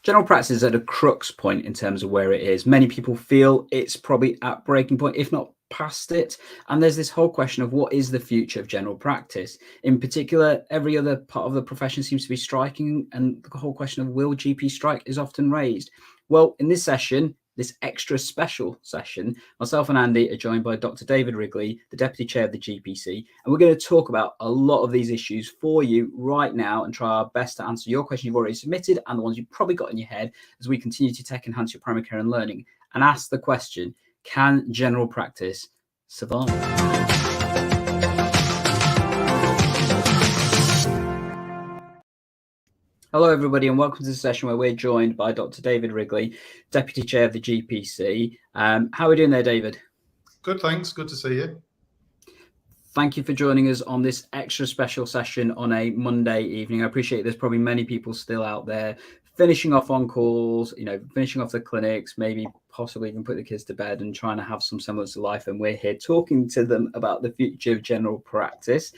General practice is at a crux point in terms of where it is. Many people feel it's probably at breaking point, if not past it. And there's this whole question of what is the future of general practice? In particular, every other part of the profession seems to be striking, and the whole question of will GP strike is often raised. Well, in this session, this extra special session, myself and Andy are joined by Dr. David Wrigley, the Deputy Chair of the GPC, and we're going to talk about a lot of these issues for you right now and try our best to answer your questions you've already submitted and the ones you've probably got in your head as we continue to tech enhance your primary care and learning and ask the question, can general practice survive? Hello, everybody, and welcome to the session where we're joined by Dr. David Wrigley, Deputy Chair of the GPC. How are we doing there, David? Good, thanks. Good to see you. Thank you for joining us on this extra special session on a Monday evening. I appreciate there's probably many people still out there finishing off on calls, finishing off the clinics, maybe possibly even put the kids to bed and trying to have some semblance of life. And we're here talking to them about the future of general practice.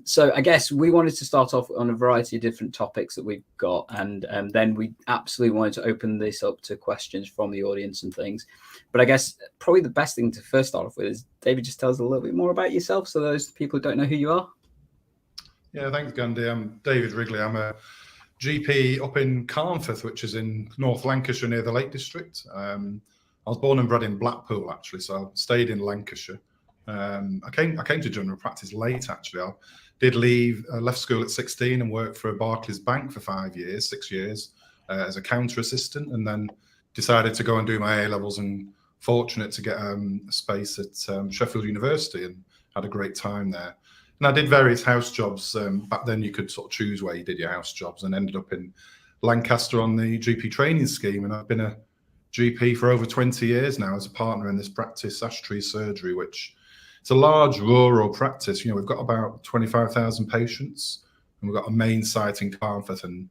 So I guess we wanted to start off on a variety of different topics that we've got, and then we absolutely wanted to open this up to questions from the audience and things. But I guess probably the best thing to first start off with is, David, just tell us a little bit more about yourself, so those people who don't know who you are. Yeah, thanks, Gandhi. I'm David Wrigley. I'm a GP up in Carnforth, which is in North Lancashire near the Lake District. I was born and bred in Blackpool, actually, so I stayed in Lancashire. I came to general practice late, actually. I left school at 16 and worked for Barclays Bank for 6 years as a counter assistant, and then decided to go and do my A-levels, and fortunate to get a space at Sheffield University, and had a great time there. And I did various house jobs. Back then you could sort of choose where you did your house jobs, and ended up in Lancaster on the GP training scheme. And I've been a GP for over 20 years now as a partner in this practice, Ashtree Surgery, which it's a large rural practice. We've got about 25,000 patients, and we've got a main site in Carnforth and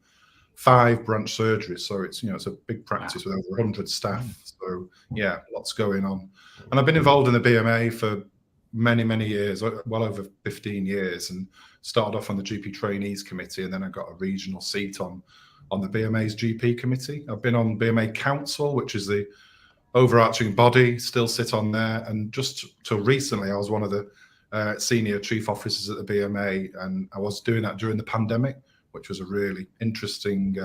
5 branch surgeries. So it's a big practice with over 100 staff. So yeah, lots going on. And I've been involved in the BMA for many years, well over 15 years, and started off on the GP Trainees Committee, and then I got a regional seat on the BMA's GP Committee. I've been on BMA Council, which is the overarching body, still sit on there, and just till recently I was one of the senior chief officers at the BMA, and I was doing that during the pandemic, which was a really interesting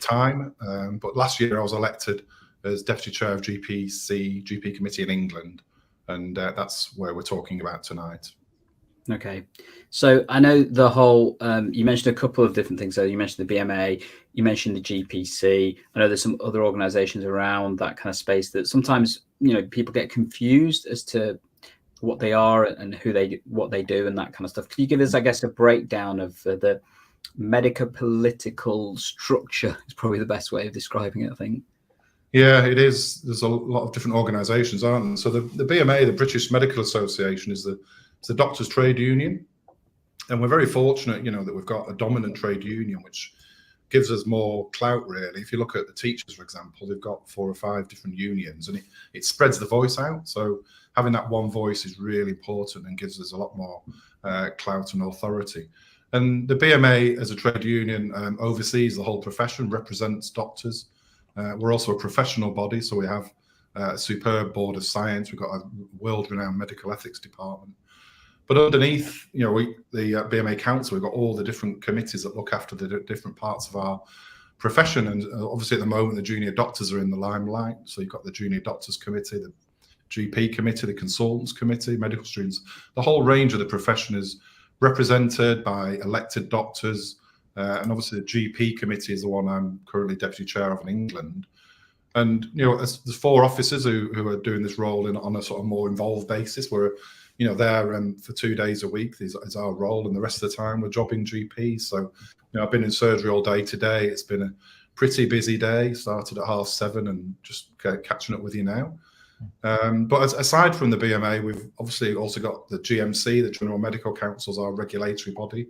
time. But last year I was elected as Deputy Chair of GP Committee in England, and that's where we're talking about tonight. Okay, so I know the whole, you mentioned a couple of different things. So you mentioned the BMA, you mentioned the GPC. I know there's some other organizations around that kind of space that sometimes, people get confused as to what they are and what they do and that kind of stuff. Can you give us, I guess, a breakdown of the medico-political structure is probably the best way of describing it, I think. Yeah, it is. There's a lot of different organisations, aren't there? So the BMA, the British Medical Association, is the doctors' trade union, and we're very fortunate, that we've got a dominant trade union, which gives us more clout, really. If you look at the teachers, for example, they've got 4 or 5 different unions, and it spreads the voice out. So having that one voice is really important and gives us a lot more clout and authority. And the BMA, as a trade union, oversees the whole profession, represents doctors. We're also a professional body, so we have a superb board of science. We've got a world-renowned medical ethics department. But underneath, the BMA Council, we've got all the different committees that look after the different parts of our profession. And obviously at the moment, the junior doctors are in the limelight. So you've got the Junior Doctors Committee, the GP Committee, the Consultants Committee, medical students. The whole range of the profession is represented by elected doctors. And obviously the GP Committee is the one I'm currently Deputy Chair of in England. And, there's 4 officers who are doing this role on a sort of more involved basis. We're there for 2 days a week is our role, and the rest of the time we're jobbing GPs. So, I've been in surgery all day today. It's been a pretty busy day. Started at 7:30 and just catching up with you now. But aside from the BMA, we've obviously also got the GMC, the General Medical Council's our regulatory body.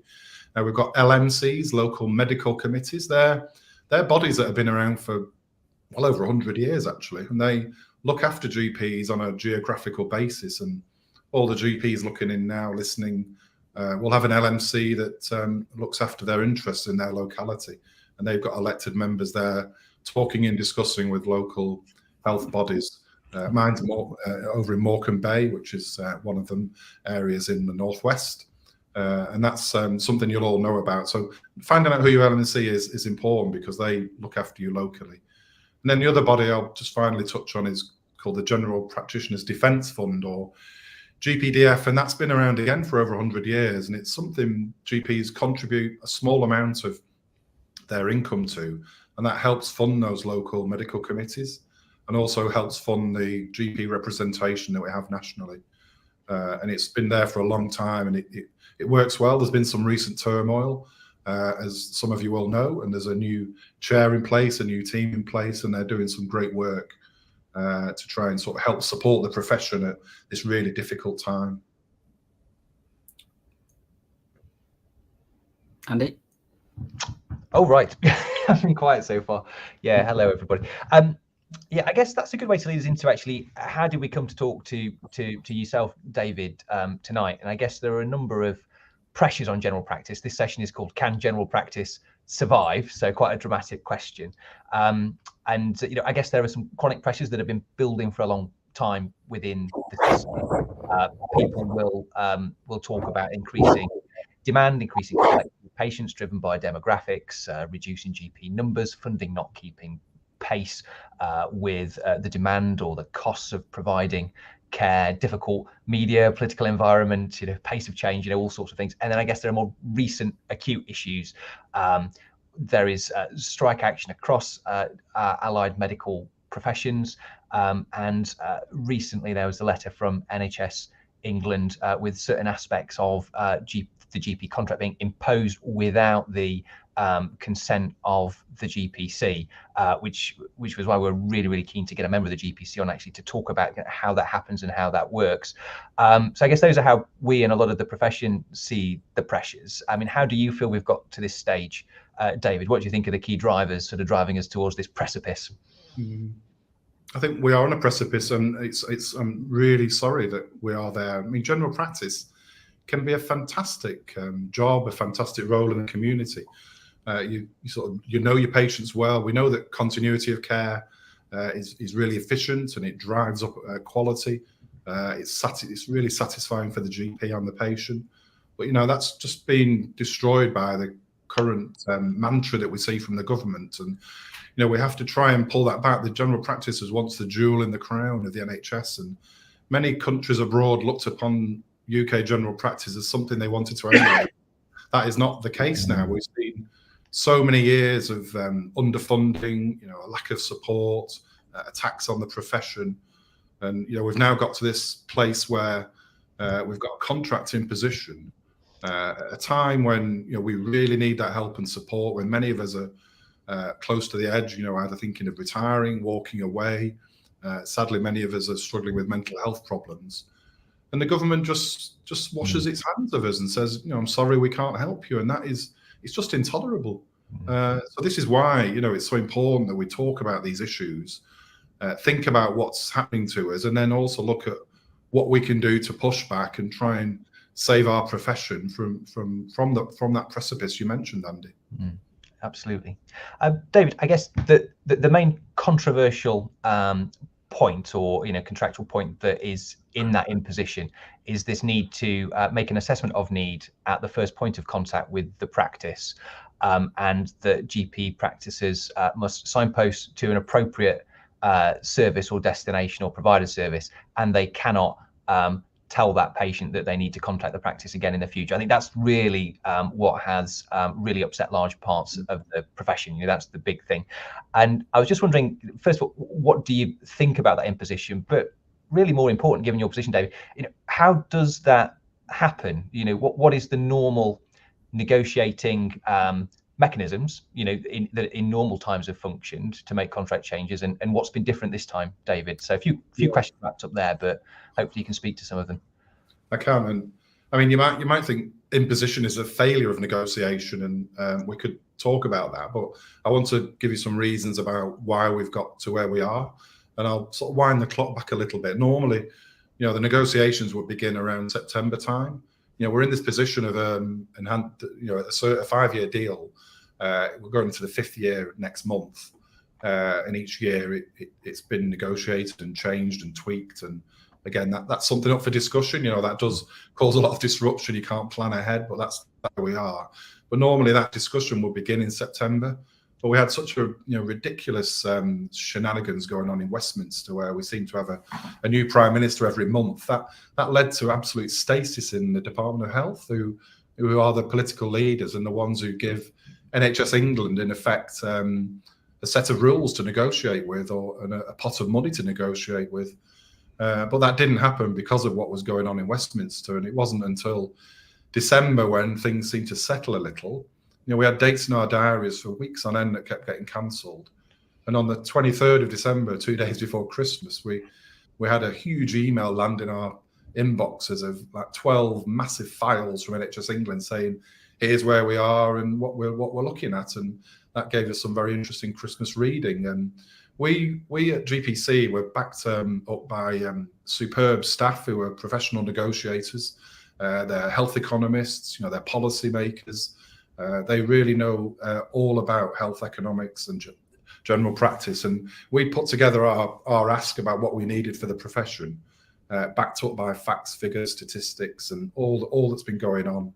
We've got LMCs, local medical committees. They're bodies that have been around for well over 100 years, actually, and they look after GPs on a geographical basis. And all the GPs looking in now, listening, will have an LMC that looks after their interests in their locality. and they've got elected members there talking and discussing with local health bodies. Mine's over in Morecambe Bay, which is one of them areas in the northwest. And that's something you'll all know about. So finding out who your LMC is important, because they look after you locally. And then the other body I'll just finally touch on is called the General Practitioners Defence Fund, or GPDF, and that's been around again for over 100 years. And it's something GPs contribute a small amount of their income to, and that helps fund those local medical committees, and also helps fund the GP representation that we have nationally. And it's been there for a long time, and it works well. There's been some recent turmoil, as some of you will know, and there's a new chair in place, a new team in place, and they're doing some great work to try and sort of help support the profession at this really difficult time. Andy? Oh, right. I've been quiet so far. Yeah, hello, everybody. Yeah, I guess that's a good way to lead us into actually how did we come to talk to yourself, David, tonight? And I guess there are a number of pressures on general practice. This session is called "Can General Practice Survive?" So quite a dramatic question. And you know, I guess there are some chronic pressures that have been building for a long time within the system. People will talk about increasing demand, increasing complexity of patients driven by demographics, reducing GP numbers, funding not keeping pace with the demand or the costs of providing care, difficult media, political environment, you know, pace of change, you know, all sorts of things. And then I guess there are more recent acute issues. There is strike action across allied medical professions, and recently there was a letter from NHS England with certain aspects of the GP contract being imposed without the consent of the GPC, which was why we're really keen to get a member of the GPC on actually to talk about how that happens and how that works. So I guess those are how we and a lot of the profession see the pressures. I mean, how do you feel we've got to this stage, David? What do you think are the key drivers sort of driving us towards this precipice? I think we are on a precipice, and I'm really sorry that we are there. I mean, general practice can be a fantastic job, a fantastic role in the community. You know your patients well. We know that continuity of care is really efficient, and it drives up quality. It's really satisfying for the GP and the patient. But you know, that's just been destroyed by the current mantra that we see from the government. And you know, we have to try and pull that back. The general practice was once the jewel in the crown of the NHS, and many countries abroad looked upon UK general practice as something they wanted to emulate. That is not the case now. We've seen so many years of underfunding, you know, a lack of support, attacks on the profession, and you know, we've now got to this place where we've got a contract imposition at a time when, you know, we really need that help and support, when many of us are close to the edge, you know, either thinking of retiring, walking away. Sadly, many of us are struggling with mental health problems, and the government just washes its hands of us and says, you know, I'm sorry, we can't help you, and it's just intolerable. So this is why, you know, it's so important that we talk about these issues, think about what's happening to us, and then also look at what we can do to push back and try and save our profession from that precipice you mentioned, Andy. Absolutely. David, I guess the main controversial point, or you know, contractual point that is in that imposition is this need to make an assessment of need at the first point of contact with the practice, and that GP practices must signpost to an appropriate service or destination or provider service, and they cannot tell that patient that they need to contact the practice again in the future. I think that's really what has really upset large parts of the profession. You know, that's the big thing. And I was just wondering, first of all, what do you think about that imposition? But really more important, given your position, David, you know, how does that happen? You know, what is the normal negotiating mechanisms, you know, that in normal times have functioned to make contract changes, and what's been different this time, David? So a few questions wrapped up there, but hopefully you can speak to some of them. I can, and I mean, you might think imposition is a failure of negotiation, and we could talk about that, but I want to give you some reasons about why we've got to where we are, and I'll sort of wind the clock back a little bit. Normally, you know, the negotiations would begin around September time. You know, we're in this position of a 5-year deal We're going into the 5th year next month. And each year it's been negotiated and changed and tweaked. And again, that's something up for discussion. That does cause a lot of disruption. You can't plan ahead, but that's where we are. But normally that discussion will begin in September. But we had such a ridiculous shenanigans going on in Westminster, where we seem to have a new Prime Minister every month. That led to absolute stasis in the Department of Health, who are the political leaders and the ones who give NHS England, in effect, a set of rules to negotiate with, or a pot of money to negotiate with. But that didn't happen because of what was going on in Westminster. And it wasn't until December when things seemed to settle a little. We had dates in our diaries for weeks on end that kept getting cancelled. And on the 23rd of December, 2 days before Christmas, we had a huge email land in our inboxes of like 12 massive files from NHS England saying, here's where we are and what we're looking at. And that gave us some very interesting Christmas reading. And we at GPC were backed up by superb staff who are professional negotiators. They're health economists, they're policy makers. They really know all about health economics and general practice. And we put together our ask about what we needed for the profession, backed up by facts, figures, statistics, and all that's been going on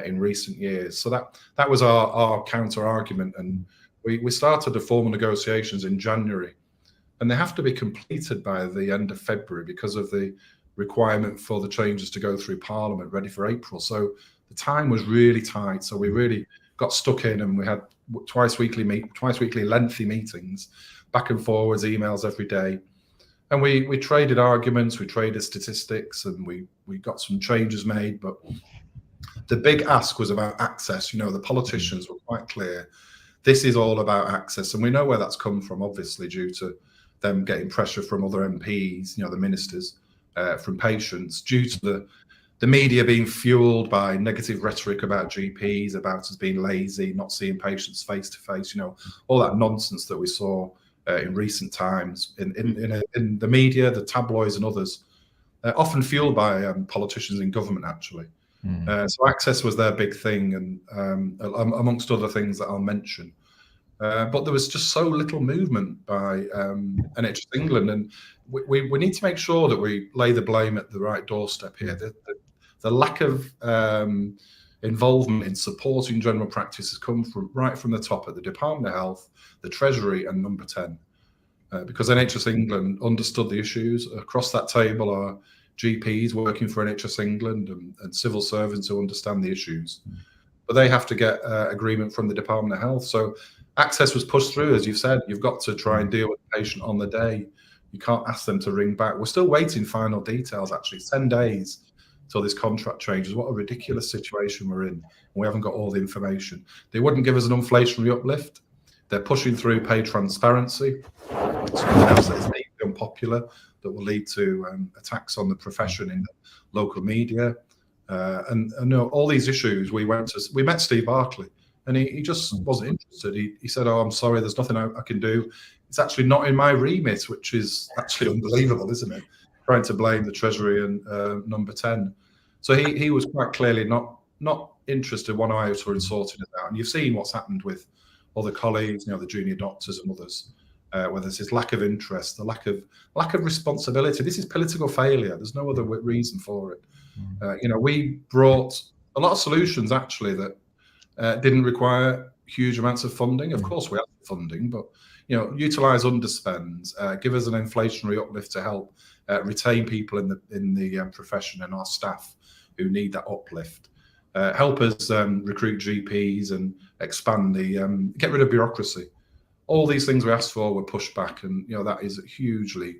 in recent years. So that was our counter argument. And we started the formal negotiations in January, and they have to be completed by the end of February because of the requirement for the changes to go through Parliament ready for April. So the time was really tight. So we really got stuck in, and we had twice weekly lengthy meetings, back and forwards, emails every day. And we traded arguments, we traded statistics, and we got some changes made. But the big ask was about access. The politicians were quite clear. This is all about access. And we know where that's come from, obviously, due to them getting pressure from other MPs, the ministers, from patients, due to the media being fueled by negative rhetoric about GPs, about us being lazy, not seeing patients face to face, all that nonsense that we saw in recent times in the media, the tabloids and others, often fueled by politicians in government, actually. So access was their big thing, and amongst other things that I'll mention. But there was just so little movement by NHS England, and we need to make sure that we lay the blame at the right doorstep here. The lack of involvement in supporting general practice has come right from the top at the Department of Health, the Treasury, and Number 10. Because NHS England understood the issues. Across that table are GPs working for NHS England and civil servants who understand the issues. But they have to get agreement from the Department of Health. So access was pushed through, as you've said. You've got to try and deal with the patient on the day. You can't ask them to ring back. We're still waiting final details, actually. 10 days till this contract changes. What a ridiculous situation we're in. And we haven't got all the information. They wouldn't give us an inflationary uplift. They're pushing through pay transparency. Something else that is deeply unpopular, that will lead to attacks on the profession in the local media. And all these issues, we met Steve Barclay, and he just wasn't interested. He said, "Oh, I'm sorry, there's nothing I can do. It's actually not in my remit," which is actually unbelievable, isn't it? Trying to blame the Treasury and Number 10. So he was quite clearly not interested one iota in sorting it out. And you've seen what's happened with other colleagues, the junior doctors and others, where there's this lack of interest, the lack of responsibility. This is political failure. There's no other reason for it. We brought a lot of solutions actually that didn't require huge amounts of funding. Of course, we have funding, but utilize underspends, give us an inflationary uplift to help retain people in the profession and our staff who need that uplift. Help us recruit GPs and expand get rid of bureaucracy. All these things we asked for were pushed back, and that is hugely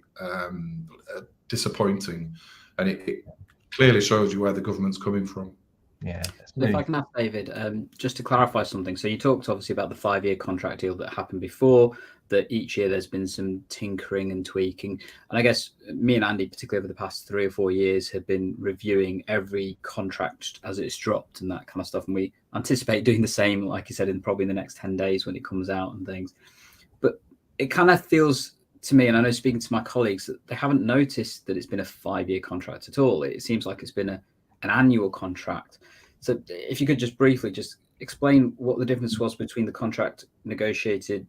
disappointing, and it clearly shows you where the government's coming from. Yeah. If I can ask David, just to clarify something. So you talked obviously about the 5-year contract deal that happened before, that each year there's been some tinkering and tweaking. And I guess me and Andy, particularly over the past 3 or 4 years, have been reviewing every contract as it's dropped and that kind of stuff. And we anticipate doing the same, like you said, in probably the next 10 days when it comes out and things. But it kind of feels to me, and I know speaking to my colleagues, that they haven't noticed that it's been a 5-year contract at all. It seems like it's been an annual contract. So if you could just briefly just explain what the difference was between the contract negotiated,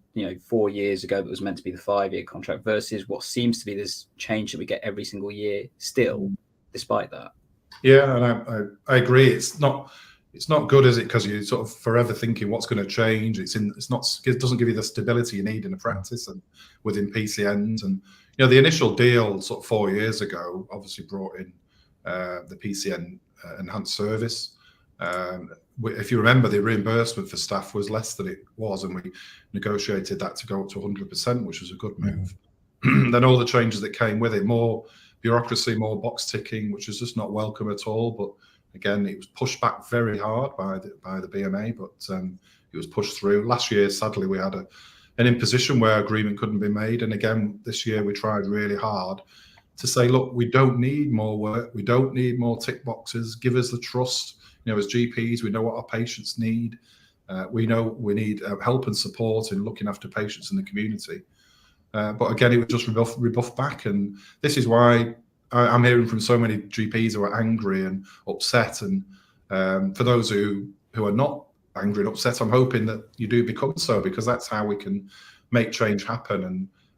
4 years ago that was meant to be the 5-year contract versus what seems to be this change that we get every single year still, despite that? Yeah, and I agree. It's not good, is it? Because you're sort of forever thinking what's going to change. It doesn't give you the stability you need in a practice and within PCNs. And the initial deal sort of 4 years ago obviously brought in the PCN enhanced service. If you remember, the reimbursement for staff was less than it was, and we negotiated that to go up to 100%, which was a good move. Then all the changes that came with it, more bureaucracy, more box ticking, which is just not welcome at all. But again, it was pushed back very hard by the BMA, but it was pushed through. Last year, sadly, we had an imposition where agreement couldn't be made. And again, this year we tried really hard to say, look, we don't need more work. We don't need more tick boxes. Give us the trust. As GPs, we know what our patients need. We know we need help and support in looking after patients in the community. But again, it was just rebuffed back. And this is why I'm hearing from so many GPs who are angry and upset. And for those who are not angry and upset, I'm hoping that you do become so, because that's how we can make change happen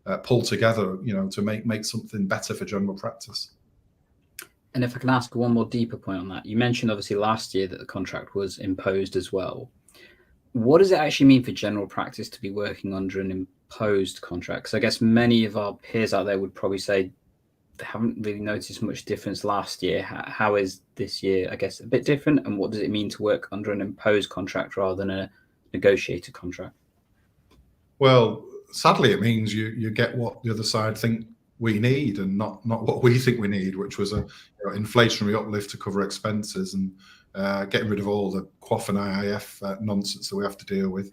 and pull together, to make something better for general practice. And if I can ask one more deeper point on that, you mentioned obviously last year that the contract was imposed as well. What does it actually mean for general practice to be working under an imposed contract? Because I guess many of our peers out there would probably say they haven't really noticed much difference last year. How is this year, I guess, a bit different? And what does it mean to work under an imposed contract rather than a negotiated contract? Well, sadly, it means you get what the other side think we need and not what we think we need, which was a inflationary uplift to cover expenses and getting rid of all the QOF and IIF nonsense that we have to deal with,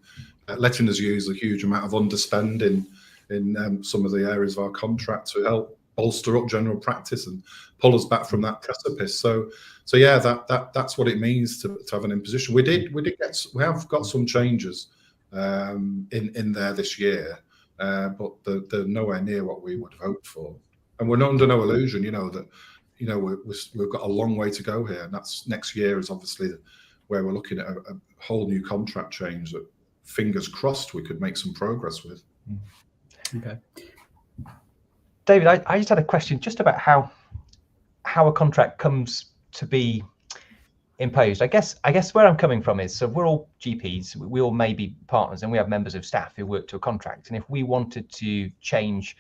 letting us use a huge amount of underspend in some of the areas of our contract to help bolster up general practice and pull us back from that precipice. So yeah, that's what it means to have an imposition. We have got some changes in there this year. But they're nowhere near what we would have hoped for, and we're under no illusion, that we've got a long way to go here, and that's next year is obviously where we're looking at a whole new contract change that, fingers crossed, we could make some progress with. Okay, David, I just had a question just about how a contract comes to be imposed. I guess where I'm coming from is, so we're all GPs, we all may be partners, and we have members of staff who work to a contract. And if we wanted to change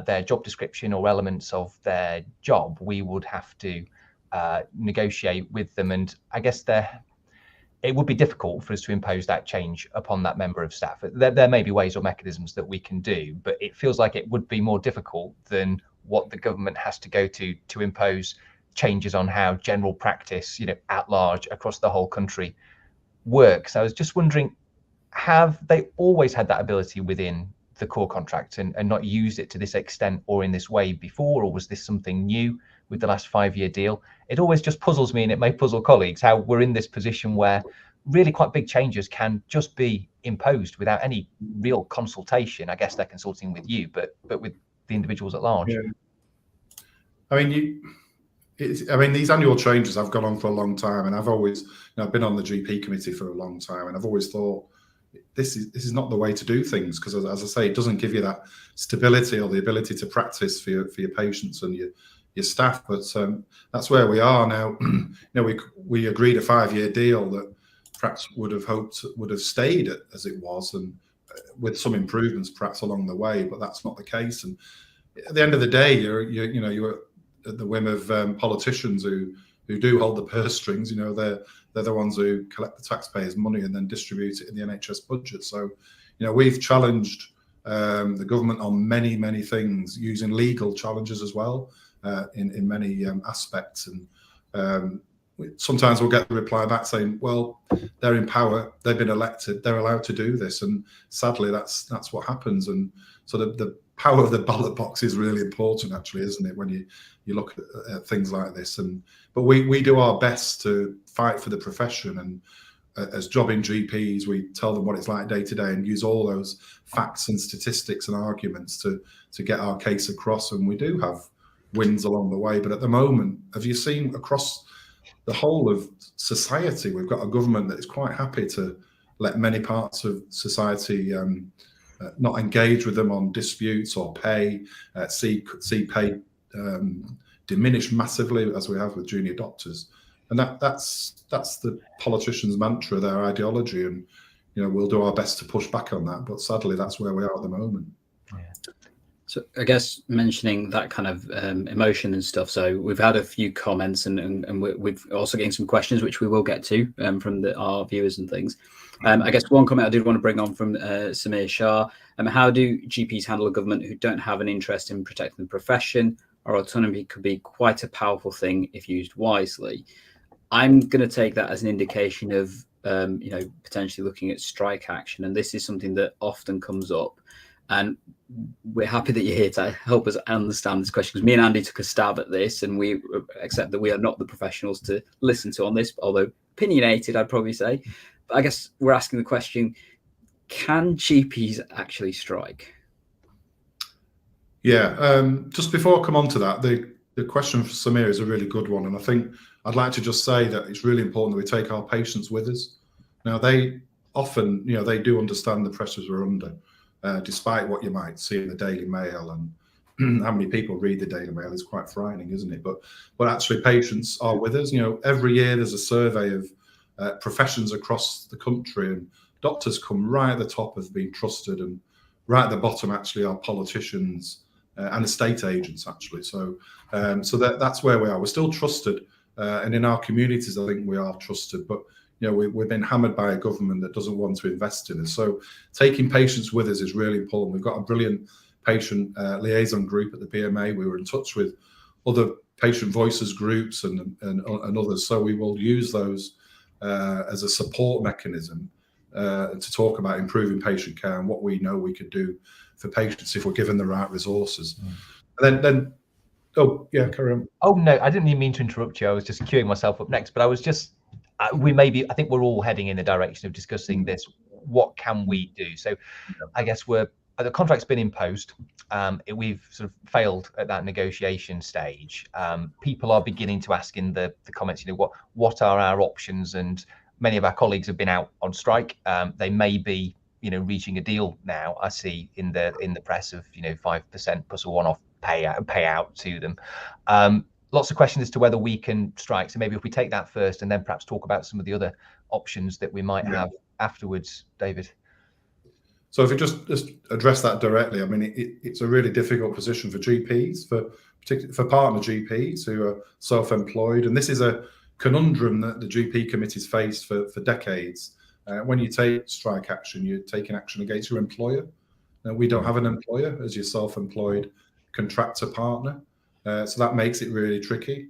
their job description or elements of their job, we would have to negotiate with them. And I guess it would be difficult for us to impose that change upon that member of staff. There may be ways or mechanisms that we can do, but it feels like it would be more difficult than what the government has to go to impose changes on how general practice, at large across the whole country works. I was just wondering, have they always had that ability within the core contract and not used it to this extent or in this way before, or was this something new with the last 5-year deal? It always just puzzles me, and it may puzzle colleagues, how we're in this position where really quite big changes can just be imposed without any real consultation. I guess they're consulting with you, but with the individuals at large. Yeah. These annual changes have gone on for a long time, and I've always, I've been on the GP committee for a long time, and I've always thought this is not the way to do things, because as I say, it doesn't give you that stability or the ability to practice for your patients and your staff. But that's where we are now. We agreed a 5-year deal that perhaps would have stayed as it was, and with some improvements perhaps along the way. But that's not the case. And at the end of the day, you're at the whim of politicians who do hold the purse strings. They're the ones who collect the taxpayers' money and then distribute it in the NHS budget. So, we've challenged the government on many things, using legal challenges as well in many aspects. And sometimes we'll get the reply back saying, well, they're in power, they've been elected, they're allowed to do this. And sadly, that's what happens. And so the power of the ballot box is really important, actually, isn't it, when you look at things like this. But we do our best to fight for the profession, and as jobbing GPs, we tell them what it's like day to day and use all those facts and statistics and arguments to get our case across. And we do have wins along the way. But at the moment, have you seen across the whole of society. We've got a government that is quite happy to let many parts of society not engage with them on disputes or pay, see pay diminish massively, as we have with junior doctors. And that's the politicians' mantra, their ideology, and we'll do our best to push back on that. But sadly, that's where we are at the moment. Yeah. So I guess mentioning that kind of emotion and stuff. So we've had a few comments, and we've also getting some questions, which we will get to from our viewers and things. I guess one comment I did want to bring on from Samir Shah. How do GPs handle a government who don't have an interest in protecting the profession? Our autonomy could be quite a powerful thing if used wisely. I'm going to take that as an indication of potentially looking at strike action, and this is something that often comes up. And we're happy that you're here to help us understand this question, because me and Andy took a stab at this, and we accept that we are not the professionals to listen to on this, although opinionated, I'd probably say. But I guess we're asking the question, can GPs actually strike? Yeah, just before I come on to that, the question for Samir is a really good one. And I think I'd like to just say that it's really important that we take our patients with us. Now, they often, they do understand the pressures we're under, despite what you might see in the Daily Mail, and how many people read the Daily Mail is quite frightening, isn't it? But actually, patients are with us. Every year there's a survey of professions across the country, and doctors come right at the top of being trusted, and right at the bottom actually are politicians and estate agents, actually. So that's where we are. We're still trusted, and in our communities, I think we are trusted. But we've been hammered by a government that doesn't want to invest in us. So taking patients with us is really important. We've got a brilliant patient liaison group at the BMA. We were in touch with other patient voices groups and others. So we will use those as a support mechanism to talk about improving patient care and what we know we could do for patients if we're given the right resources. And then oh yeah, carry on. Oh no, I didn't even mean to interrupt you. I was just queuing myself up next, but I was just I think we're all heading in the direction of discussing this. What can we do? So I guess the contract's been imposed. We've sort of failed at that negotiation stage. People are beginning to ask in the comments, what are our options? And many of our colleagues have been out on strike. They may be, reaching a deal now. I see in the press of 5% plus a one-off payout to them. Lots of questions as to whether we can strike. So maybe if we take that first, and then perhaps talk about some of the other options that we might have afterwards, David. So if we just address that directly, I mean, it's a really difficult position for GPs, particularly for partner GPs who are self-employed, and this is a conundrum that the GP committee's faced for decades. When you take strike action, you're taking action against your employer. Now, we don't have an employer as your self-employed contractor partner, so that makes it really tricky.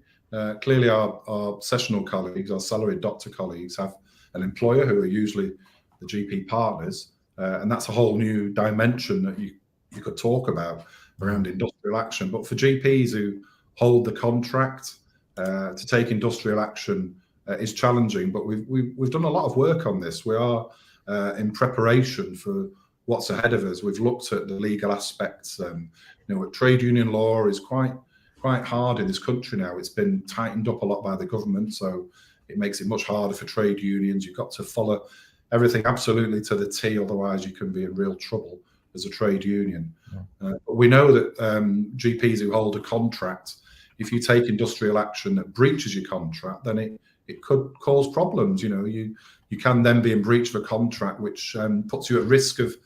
Clearly, our sessional colleagues, our salaried doctor colleagues, have an employer who are usually the GP partners, and that's a whole new dimension that you could talk about around industrial action. But for GPs who hold the contract, to take industrial action is challenging. But we've done a lot of work on this. We are in preparation for what's ahead of us. We've looked at the legal aspects. Trade union law is quite hard in this country now. It's been tightened up a lot by the government, so it makes it much harder for trade unions. You've got to follow everything absolutely to the T, otherwise you can be in real trouble as a trade union. But we know that GPs who hold a contract, if you take industrial action that breaches your contract, then it could cause problems. You can then be in breach of a contract, which puts you at risk of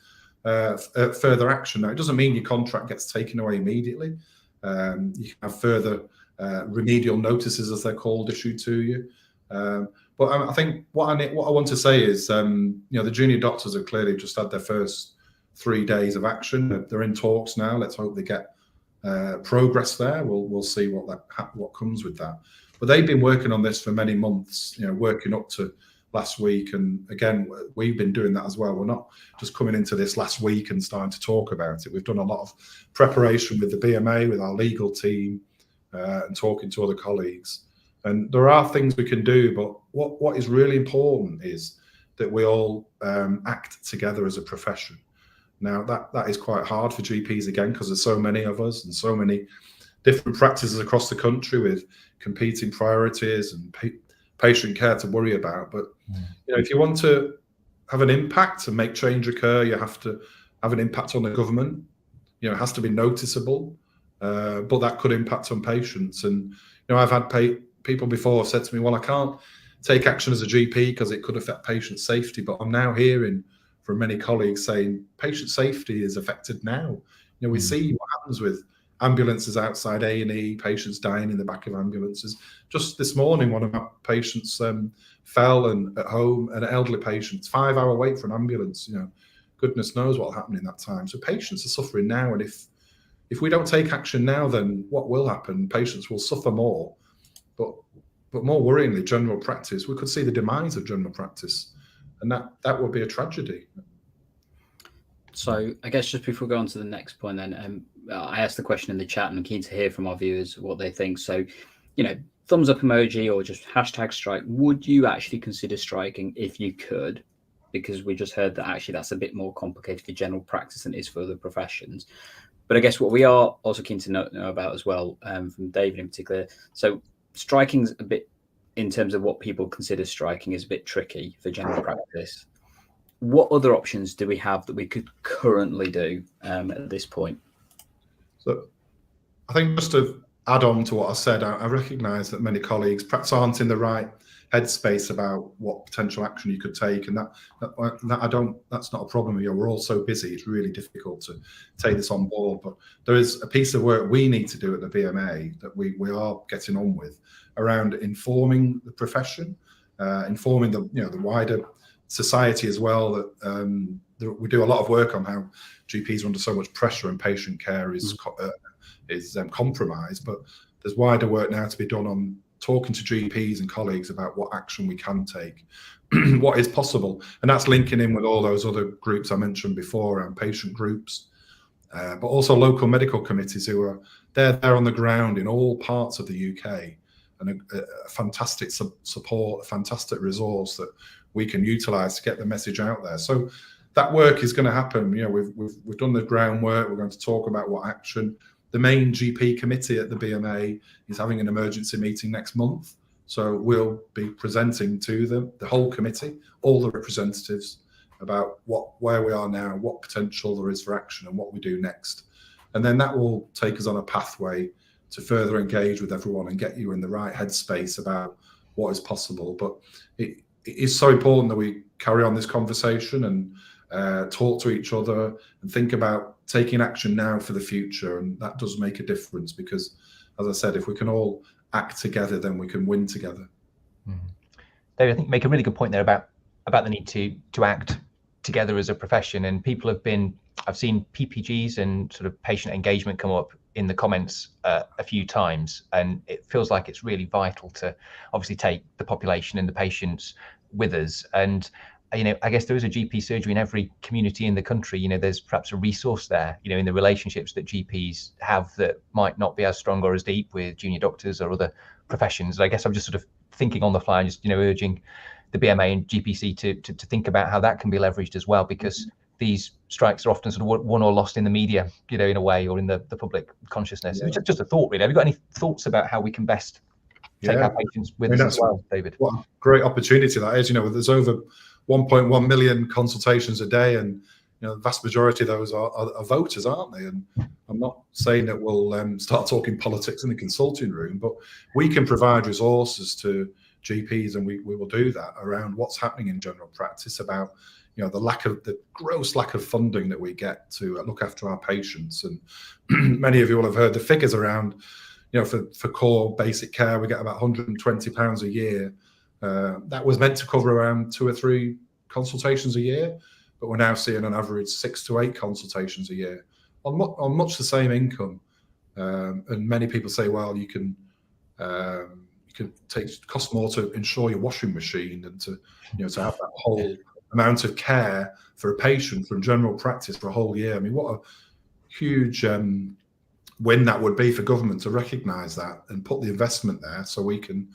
further action. Now, it doesn't mean your contract gets taken away immediately. You can have further remedial notices, as they're called, issued to you. But I think what I want to say is, the junior doctors have clearly just had their first 3 days of action. They're in talks now. Let's hope they get progress there. We'll see what comes with that. But they've been working on this for many months. Working up to last week, and again, we've been doing that as well. We're not just coming into this last week and starting to talk about it. We've done a lot of preparation with the BMA, with our legal team, and talking to other colleagues. And there are things we can do, but what is really important is that we all act together as a profession. Now, that is quite hard for GPs, again, because there's so many of us and so many different practices across the country with competing priorities and patient care to worry about. But if you want to have an impact and make change occur, you have to have an impact on the government. It has to be noticeable, but that could impact on patients. And I've had people before said to me, well, I can't take action as a GP because it could affect patient safety. But I'm now hearing from many colleagues saying patient safety is affected now. We see what happens with ambulances outside A&E, patients dying in the back of ambulances. Just this morning, one of my patients fell and at home, an elderly patient, 5-hour wait for an ambulance. Goodness knows what will happen in that time. So patients are suffering now, and if we don't take action now, then what will happen? Patients will suffer more. But more worryingly, general practice, we could see the demise of general practice, and that would be a tragedy. So I guess just before we go on to the next point, then I asked the question in the chat, and I'm keen to hear from our viewers what they think. So, thumbs up emoji or just hashtag strike. Would you actually consider striking if you could? Because we just heard that actually that's a bit more complicated for general practice than it is for other professions. But I guess what we are also keen to know about as well, from David in particular. So striking's a bit, in terms of what people consider striking, is a bit tricky for general practice. What other options do we have that we could currently do at this point? So I think just to add on to what I said, I recognise that many colleagues perhaps aren't in the right headspace about what potential action you could take, and that's not a problem. We're all so busy, it's really difficult to take this on board. But there is a piece of work we need to do at the BMA that we are getting on with around informing the profession, informing the wider society as well. That we do a lot of work on how GPs are under so much pressure and patient care is compromised. But there's wider work now to be done on talking to GPs and colleagues about what action we can take, what is possible. And that's linking in with all those other groups I mentioned before around patient groups, but also local medical committees who are there on the ground in all parts of the UK, and a fantastic support, a fantastic resource that we can utilise to get the message out there. So that work is going to happen. We've done the groundwork. We're going to talk about what action. The main GP committee at the BMA is having an emergency meeting next month. So we'll be presenting to the whole committee, all the representatives, about where we are now, what potential there is for action and what we do next. And then that will take us on a pathway to further engage with everyone and get you in the right headspace about what is possible. But it is so important that we carry on this conversation and talk to each other and think about taking action now for the future. And that does make a difference because, as I said, if we can all act together, then we can win together. David, I think you make a really good point there about the need to act together as a profession. And people I've seen PPGs and sort of patient engagement come up in the comments a few times, and it feels like it's really vital to obviously take the population and the patients with us. And I guess there is a GP surgery in every community in the country. There's perhaps a resource there, in the relationships that GPs have that might not be as strong or as deep with junior doctors or other professions. And I guess I'm just sort of thinking on the fly and just, urging the BMA and GPC to think about how that can be leveraged as well, because these strikes are often sort of won or lost in the media, in a way, or in the public consciousness. Yeah. It's just a thought, really. Have you got any thoughts about how we can best take our patients with us as well, David? What a great opportunity that is. There's over 1.1 million consultations a day, and the vast majority of those are voters, aren't they? And I'm not saying that we'll start talking politics in the consulting room, but we can provide resources to GPs, and we will do that around what's happening in general practice, about the gross lack of funding that we get to look after our patients. And many of you will have heard the figures around, for core basic care, we get about £120 a year. That was meant to cover around 2 or 3 consultations a year, but we're now seeing on average 6 to 8 consultations a year on much the same income. And many people say, well, you can cost more to insure your washing machine than to have that whole amount of care for a patient from general practice for a whole year. I mean, what a huge win that would be for government to recognise that and put the investment there, so we can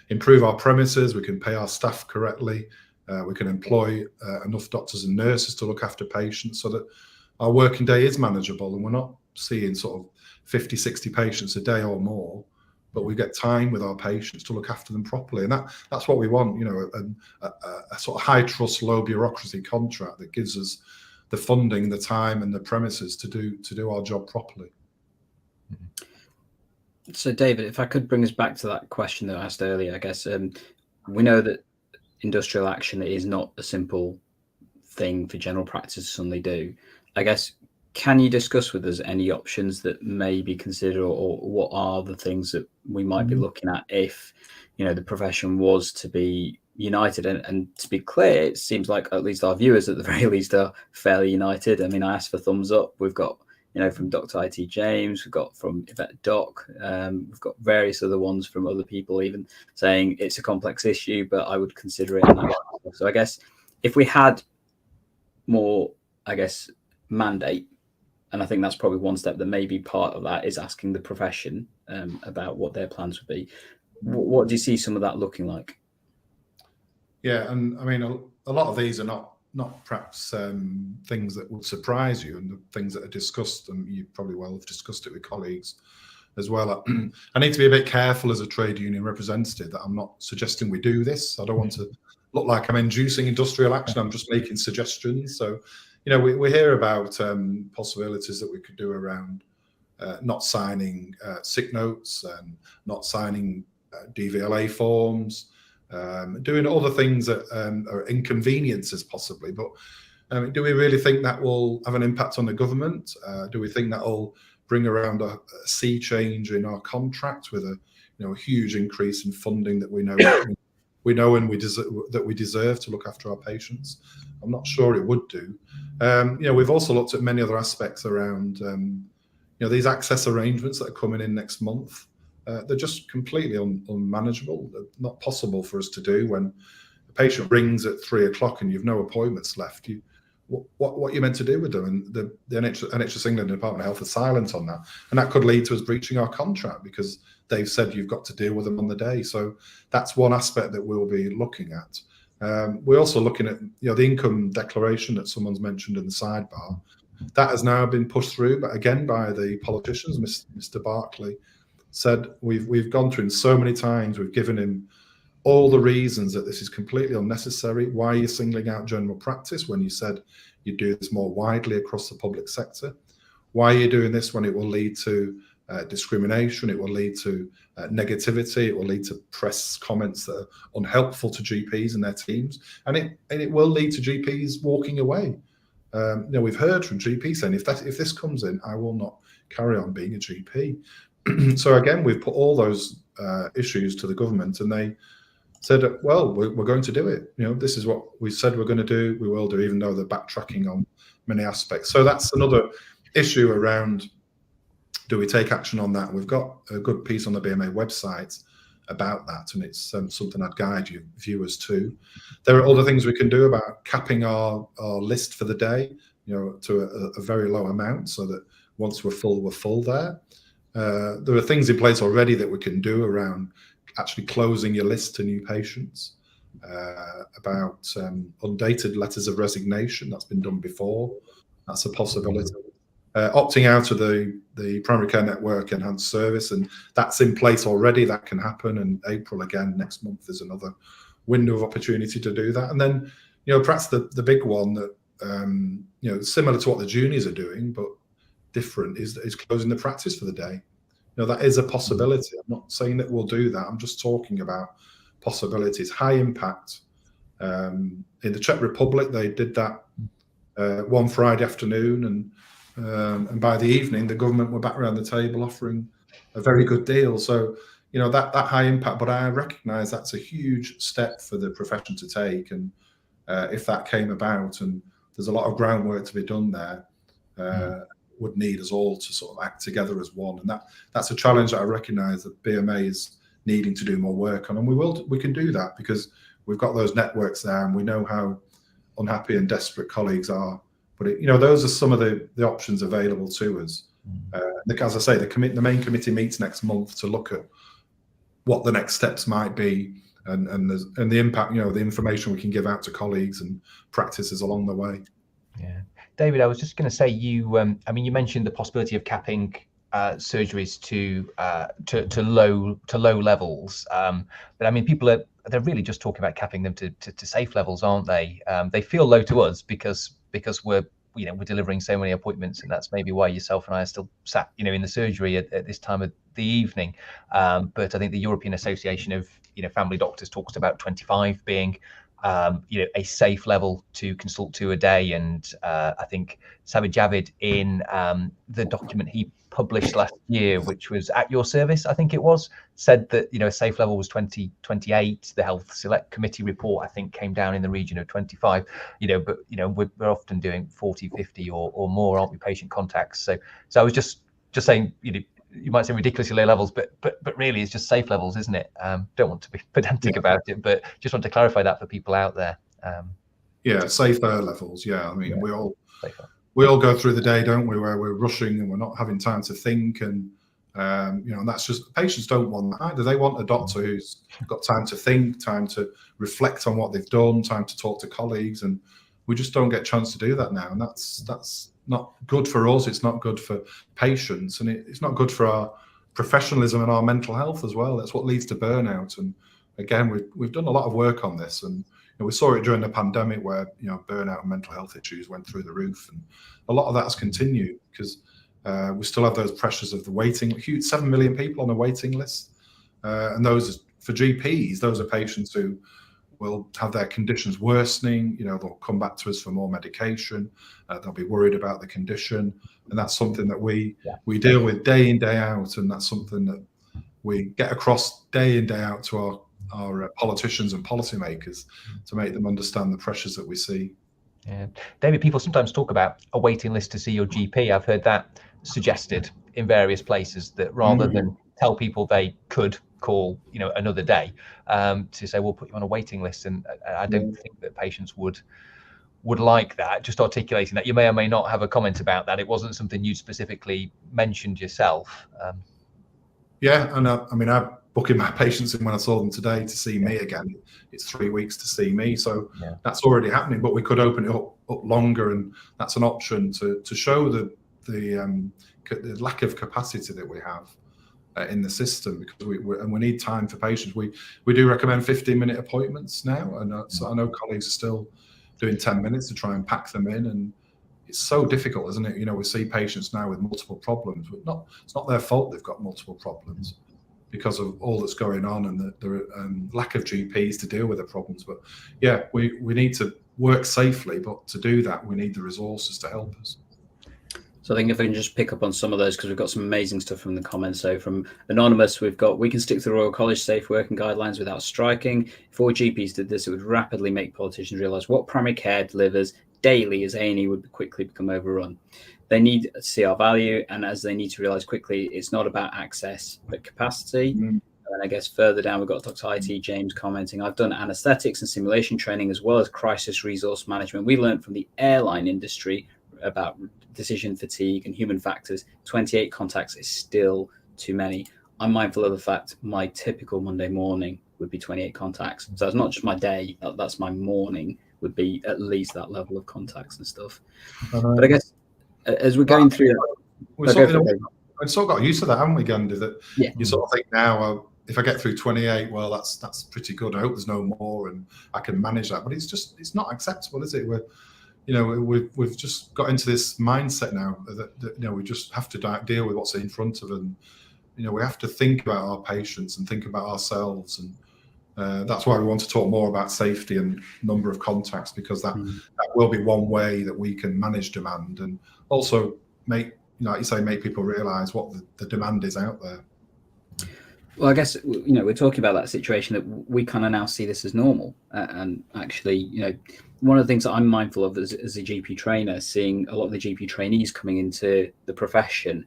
improve our premises, we can pay our staff correctly, we can employ enough doctors and nurses to look after patients, so that our working day is manageable and we're not seeing sort of 50, 60 patients a day or more, but we get time with our patients to look after them properly. And that's what we want, you know, a sort of high trust, low bureaucracy contract that gives us the funding, the time and the premises to do our job properly. So David, if I could bring us back to that question that I asked earlier, I guess we know that industrial action is not a simple thing for general practice to suddenly do. I guess, can you discuss with us any options that may be considered, or what are the things that we might be looking at if, you know, the profession was to be united? And to be clear, it seems like at least our viewers at the very least are fairly united. I mean, I asked for thumbs up. We've got, you know, from Dr. IT James, we've got from Yvette Doc, we've got various other ones from other people even saying it's a complex issue, but I would consider it. So I guess if we had more, I guess, mandate, and I think that's probably one step that may be part of that, is asking the profession about what their plans would be. What do you see some of that looking like? Yeah, and I mean, a lot of these are not perhaps things that would surprise you, and the things that are discussed, and you probably well have discussed it with colleagues as well. I need to be a bit careful as a trade union representative that I'm not suggesting we do this. I don't want to look like I'm inducing industrial action. I'm just making suggestions. So, you know, we hear about possibilities that we could do around not signing sick notes and not signing DVLA forms, doing other things that are inconveniences possibly. But do we really think that will have an impact on the government? Do we think that will bring around a sea change in our contract with a huge increase in funding that we know and we deserve to look after our patients? I'm not sure it would do. We've also looked at many other aspects around these access arrangements that are coming in next month. They're just completely unmanageable. They're not possible for us to do. When a patient rings at 3 o'clock and you've no appointments left, what you're meant to do with them? And the NHS England Department of Health are silent on that, and that could lead to us breaching our contract because they've said you've got to deal with them on the day. So that's one aspect that we'll be looking at. We're also looking at the income declaration that someone's mentioned in the sidebar. That has now been pushed through, but again by the politicians. Mr. Barclay said we've gone through him so many times. We've given him all the reasons that this is completely unnecessary. Why are you singling out general practice when you said you do this more widely across the public sector? Why are you doing this when it will lead to discrimination? It will lead to negativity. It will lead to press comments that are unhelpful to GPs and their teams, and it will lead to GPs walking away. We've heard from GPs saying, if this comes in, I will not carry on being a GP. So again, we've put all those issues to the government, and they said, well, we're going to do it. This is what we said we're going to do. We will do, even though they're backtracking on many aspects. So that's another issue around, do we take action on that? We've got a good piece on the BMA website about that, and it's something I'd guide you viewers to. There are other things we can do about capping our list for the day, to a very low amount, so that once we're full there. There are things in place already that we can do around actually closing your list to new patients, about undated letters of resignation. That's been done before. That's a possibility. Opting out of the primary care network enhanced service, and that's in place already. That can happen. And April again, next month, is another window of opportunity to do that. And then, perhaps the big one that, similar to what the juniors are doing, but different, is closing the practice for the day. That is a possibility. I'm not saying that we'll do that. I'm just talking about possibilities. High impact. In the Czech Republic, they did that one Friday afternoon, and by the evening, the government were back around the table offering a very good deal. So, that high impact. But I recognise that's a huge step for the profession to take, and if that came about, and there's a lot of groundwork to be done there. Would need us all to sort of act together as one, and that's a challenge that I recognise that BMA is needing to do more work on, and we can do that because we've got those networks there, and we know how unhappy and desperate colleagues are. But those are some of the options available to us. As I say, the main committee meets next month to look at what the next steps might be, and the impact, the information we can give out to colleagues and practices along the way. Yeah. David, I was just going to say, you mentioned the possibility of capping surgeries to low levels. But I mean, they're really just talking about capping them to safe levels, aren't they? They feel low to us because we're delivering so many appointments, and that's maybe why yourself and I are still sat in the surgery at this time of the evening. But I think the European Association of Family Doctors talks about 25 being a safe level to consult to a day. And I think Sajid Javid in the document he published last year, which was at your service, I think it was, said that a safe level was 28. The Health Select Committee report, I think, came down in the region of 25. But we're often doing 40, 50 or more, aren't we, patient contacts? So I was just saying, you might say ridiculously low levels, but really it's just safe levels, isn't it? Don't want to be pedantic about it, but just want to clarify that for people out there. Safer levels. Yeah, I mean, we all go through the day, don't we, where we're rushing and we're not having time to think, and and that's just, patients don't want that either. They want a doctor who's got time to think, time to reflect on what they've done, time to talk to colleagues, and we just don't get a chance to do that now, and that's not good for us. It's not good for patients, and it's not good for our professionalism and our mental health as well. That's what leads to burnout. And again, we've done a lot of work on this, and we saw it during the pandemic where burnout and mental health issues went through the roof, and a lot of that has continued because we still have those pressures of the waiting. Huge 7 million people on a waiting list, and those, for GPs, those are patients who will have their conditions worsening. They'll come back to us for more medication. They'll be worried about the condition, and that's something that we deal with day in, day out, and that's something that we get across day in, day out to our politicians and policymakers to make them understand the pressures that we see. Yeah, David, people sometimes talk about a waiting list to see your GP. I've heard that suggested in various places, that rather than tell people they could call another day, to say we'll put you on a waiting list, and I don't think that patients would like that. Just articulating that. You may or may not have a comment about that. It wasn't something you specifically mentioned yourself. And I mean, I'm booking my patients in when I saw them today to see me again. It's 3 weeks to see me, so that's already happening, but we could open it up longer, and that's an option to show the lack of capacity that we have in the system, because we need time for patients. We do recommend 15-minute appointments now, and so I know colleagues are still doing 10 minutes to try and pack them in, and it's so difficult, isn't it? We see patients now with multiple problems, but it's not their fault they've got multiple problems because of all that's going on and the lack of GPs to deal with the problems. But we need to work safely, but to do that we need the resources to help us. So I think if I can just pick up on some of those, because we've got some amazing stuff from the comments. So from Anonymous, we can stick to the Royal College safe working guidelines without striking. If all GPs did this, it would rapidly make politicians realise what primary care delivers daily, as A&E would quickly become overrun. They need to see our value, and as they need to realise quickly, it's not about access but capacity. And I guess further down, we've got Dr. IT James commenting, I've done anaesthetics and simulation training as well as crisis resource management. We learned from the airline industry about decision fatigue and human factors. 28 contacts is still too many. I'm mindful of the fact my typical Monday morning would be 28 contacts. So it's not just my day, that's my morning would be at least that level of contacts and stuff. But I guess as we're going through we've sort of got used to that, haven't we, Gandhi? That you sort of think now, if I get through 28, well, that's pretty good. I hope there's no more and I can manage that. But it's not acceptable, is it? We've just got into this mindset now that we just have to deal with what's in front of them. We have to think about our patients and think about ourselves, and that's why we want to talk more about safety and number of contacts, because that will be one way that we can manage demand, and also make people realise what the demand is out there. Well, I guess we're talking about that situation that we kind of now see this as normal, and actually, one of the things that I'm mindful of as a GP trainer, seeing a lot of the GP trainees coming into the profession,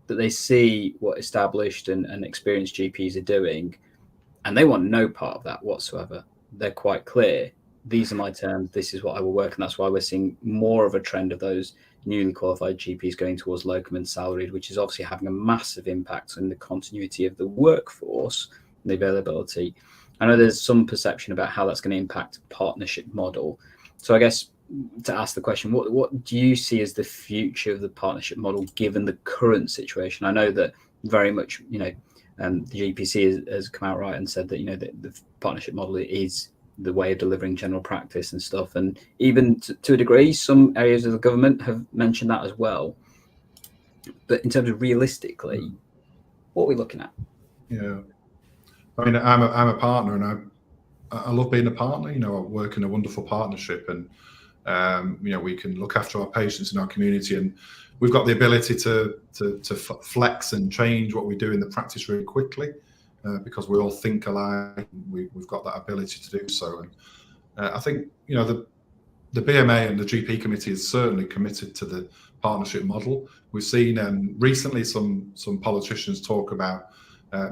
that they see what established and experienced GPs are doing, and they want no part of that whatsoever. They're quite clear. These are my terms. This is what I will work, and that's why we're seeing more of a trend of those newly qualified GPs going towards locum and salaried, which is obviously having a massive impact on the continuity of the workforce and the availability. I know there's some perception about how that's going to impact partnership model. So I guess to ask the question, what do you see as the future of the partnership model given the current situation? I know that very much, the GPC has come out right and said that, the partnership model is the way of delivering general practice and stuff. And even to a degree, some areas of the government have mentioned that as well. But in terms of realistically, what are we looking at? Yeah, I mean, I'm a partner, and I love being a partner. I work in a wonderful partnership, and we can look after our patients in our community, and we've got the ability to flex and change what we do in the practice really quickly, because we all think alike. We've got that ability to do so, and I think the BMA and the GP committee is certainly committed to the partnership model. We've seen recently some politicians talk about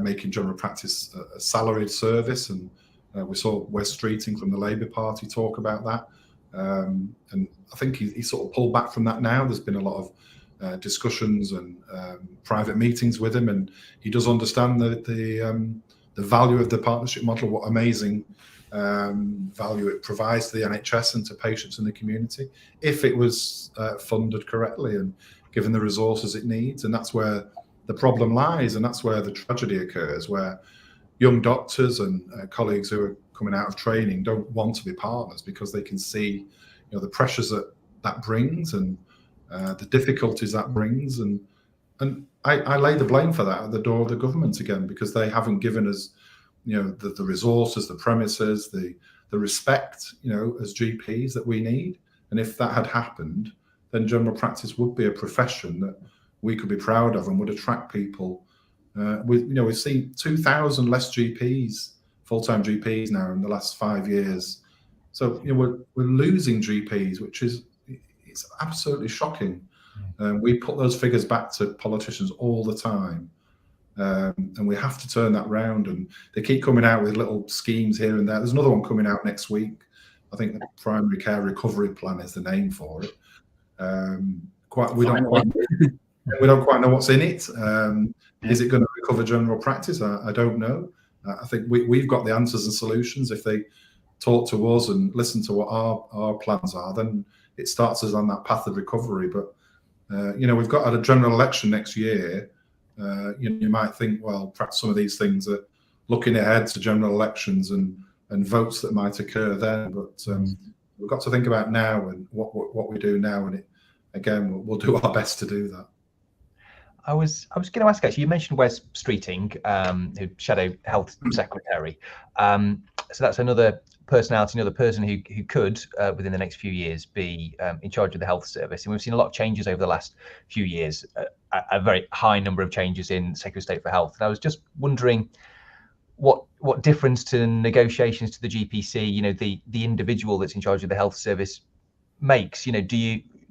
making general practice a salaried service, and we saw Wes Streeting from the Labour Party talk about that, and I think he sort of pulled back from that now. There's been a lot of discussions and private meetings with him, and he does understand the value of the partnership model, what amazing value it provides to the NHS and to patients in the community if it was funded correctly and given the resources it needs. And that's where the problem lies, and that's where the tragedy occurs, where young doctors and colleagues who are coming out of training don't want to be partners because they can see the pressures that brings, and the difficulties that brings, and I lay the blame for that at the door of the government again, because they haven't given us the resources, the premises, the respect as GPs that we need. And if that had happened, then general practice would be a profession that we could be proud of and would attract people. We've seen 2,000 less GPs, full-time GPs now in the last 5 years. So we're losing GPs, which it's absolutely shocking. We put those figures back to politicians all the time, and we have to turn that round. And they keep coming out with little schemes here and there. There's another one coming out next week. I think the Primary Care Recovery Plan is the name for it. We don't quite know what's in it. Is it going to recover general practice? I don't know. I think we've got the answers and solutions. If they talk to us and listen to what our plans are, then it starts us on that path of recovery. But we've got a general election next year. You might think, well, perhaps some of these things are looking ahead to general elections and votes that might occur then. But we've got to think about now and what we do now. And again, we'll do our best to do that. I was going to ask, actually, you mentioned Wes Streeting, who Shadow Health Secretary. So that's another personality, another person who could, within the next few years, be in charge of the health service. And we've seen a lot of changes over the last few years, a very high number of changes in Secretary of State for Health. And I was just wondering what difference to negotiations to the GPC, the individual that's in charge of the health service makes.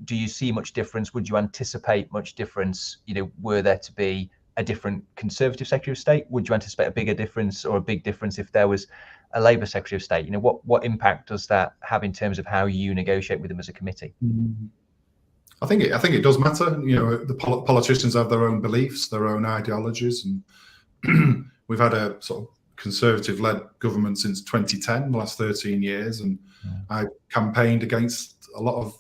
Do you see much difference? Would you anticipate much difference? Were there to be a different Conservative Secretary of State? Would you anticipate a bigger difference or a big difference if there was a Labour Secretary of State? What impact does that have in terms of how you negotiate with them as a committee? I think it does matter. The politicians have their own beliefs, their own ideologies, and we've had a sort of Conservative-led government since 2010, the last 13 years, and I campaigned against a lot of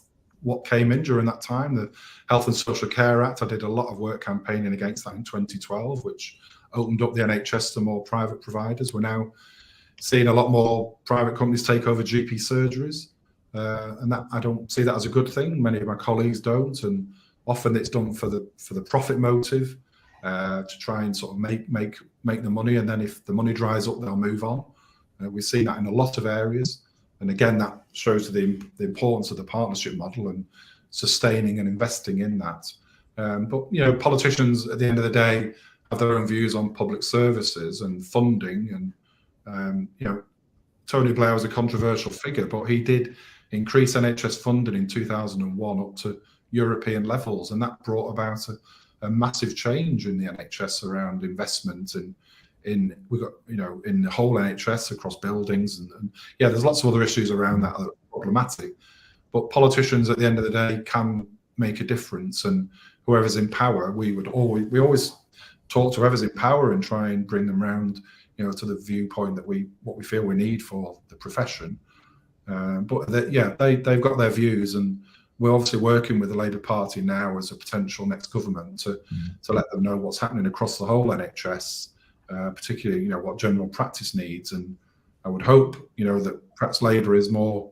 what came in during that time. The Health and Social Care Act, I did a lot of work campaigning against that in 2012, which opened up the NHS to more private providers. We're now seeing a lot more private companies take over GP surgeries, and that I don't see that as a good thing. Many of my colleagues don't, and often it's done for the profit motive, to try and sort of make the money, and then if the money dries up, they'll move on. We've seen that in a lot of areas. And again, that shows the importance of the partnership model and sustaining and investing in that. But politicians at the end of the day have their own views on public services and funding. And Tony Blair was a controversial figure, but he did increase NHS funding in 2001 up to European levels, and that brought about a massive change in the NHS around investment in the whole NHS across buildings, and there's lots of other issues around that are problematic. But politicians at the end of the day can make a difference, and whoever's in power, we always talk to whoever's in power and try and bring them round, to the viewpoint that what we feel we need for the profession. But they've got their views, and we're obviously working with the Labour Party now as a potential next government to let them know what's happening across the whole NHS, particularly what general practice needs. And I would hope that perhaps Labour is more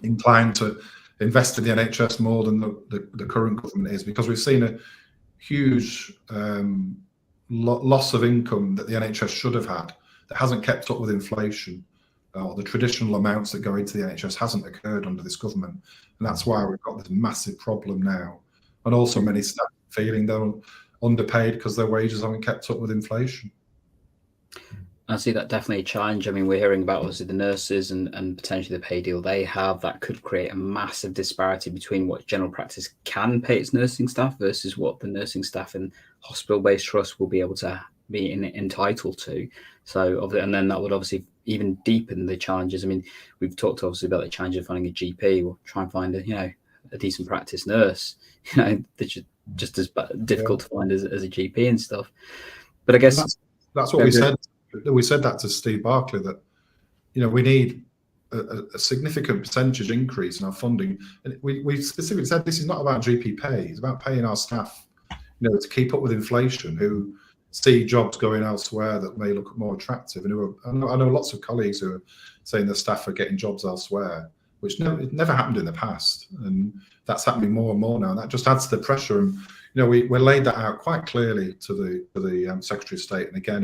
inclined to invest in the NHS more than the current government is, because we've seen a huge loss of income that the NHS should have had that hasn't kept up with inflation, or the traditional amounts that go into the NHS hasn't occurred under this government. And that's why we've got this massive problem now. And also many staff feeling they're underpaid because their wages haven't kept up with inflation. I see that definitely a challenge. I mean, we're hearing about obviously the nurses and potentially the pay deal they have that could create a massive disparity between what general practice can pay its nursing staff versus what the nursing staff in hospital-based trusts will be able to be entitled to. So, and then that would obviously even deepen the challenges. I mean, we've talked obviously about the challenge of finding a GP. We'll try and find a decent practice nurse. They're just as difficult to find as a GP and stuff. But I guess that's what we said. We said that to Steve Barclay, that we need a significant percentage increase in our funding. And we specifically said this is not about GP pay; it's about paying our staff, to keep up with inflation, who see jobs going elsewhere that may look more attractive. And I know lots of colleagues who are saying their staff are getting jobs elsewhere, which it never happened in the past, and that's happening more and more now. And that just adds to the pressure. And we laid that out quite clearly to the Secretary of State, and again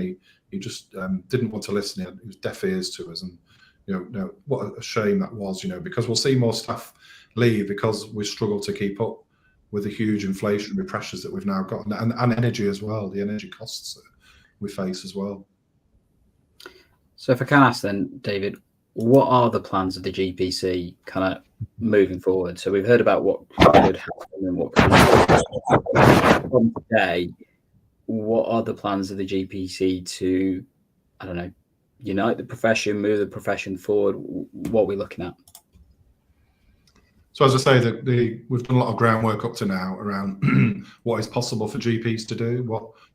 he just didn't want to listen. He was deaf ears to us, and what a shame that was. Because we'll see more staff leave because we struggle to keep up with the huge inflationary pressures that we've now got, and energy as well, the energy costs that we face as well. So if I can ask then, David, what are the plans of the GPC kind of moving forward? So we've heard about what could happen and what could from today. What are the plans of the GPC to, I don't know, unite the profession, move the profession forward? What are we looking at? So as I say, we've done a lot of groundwork up to now around what is possible for GPs to do,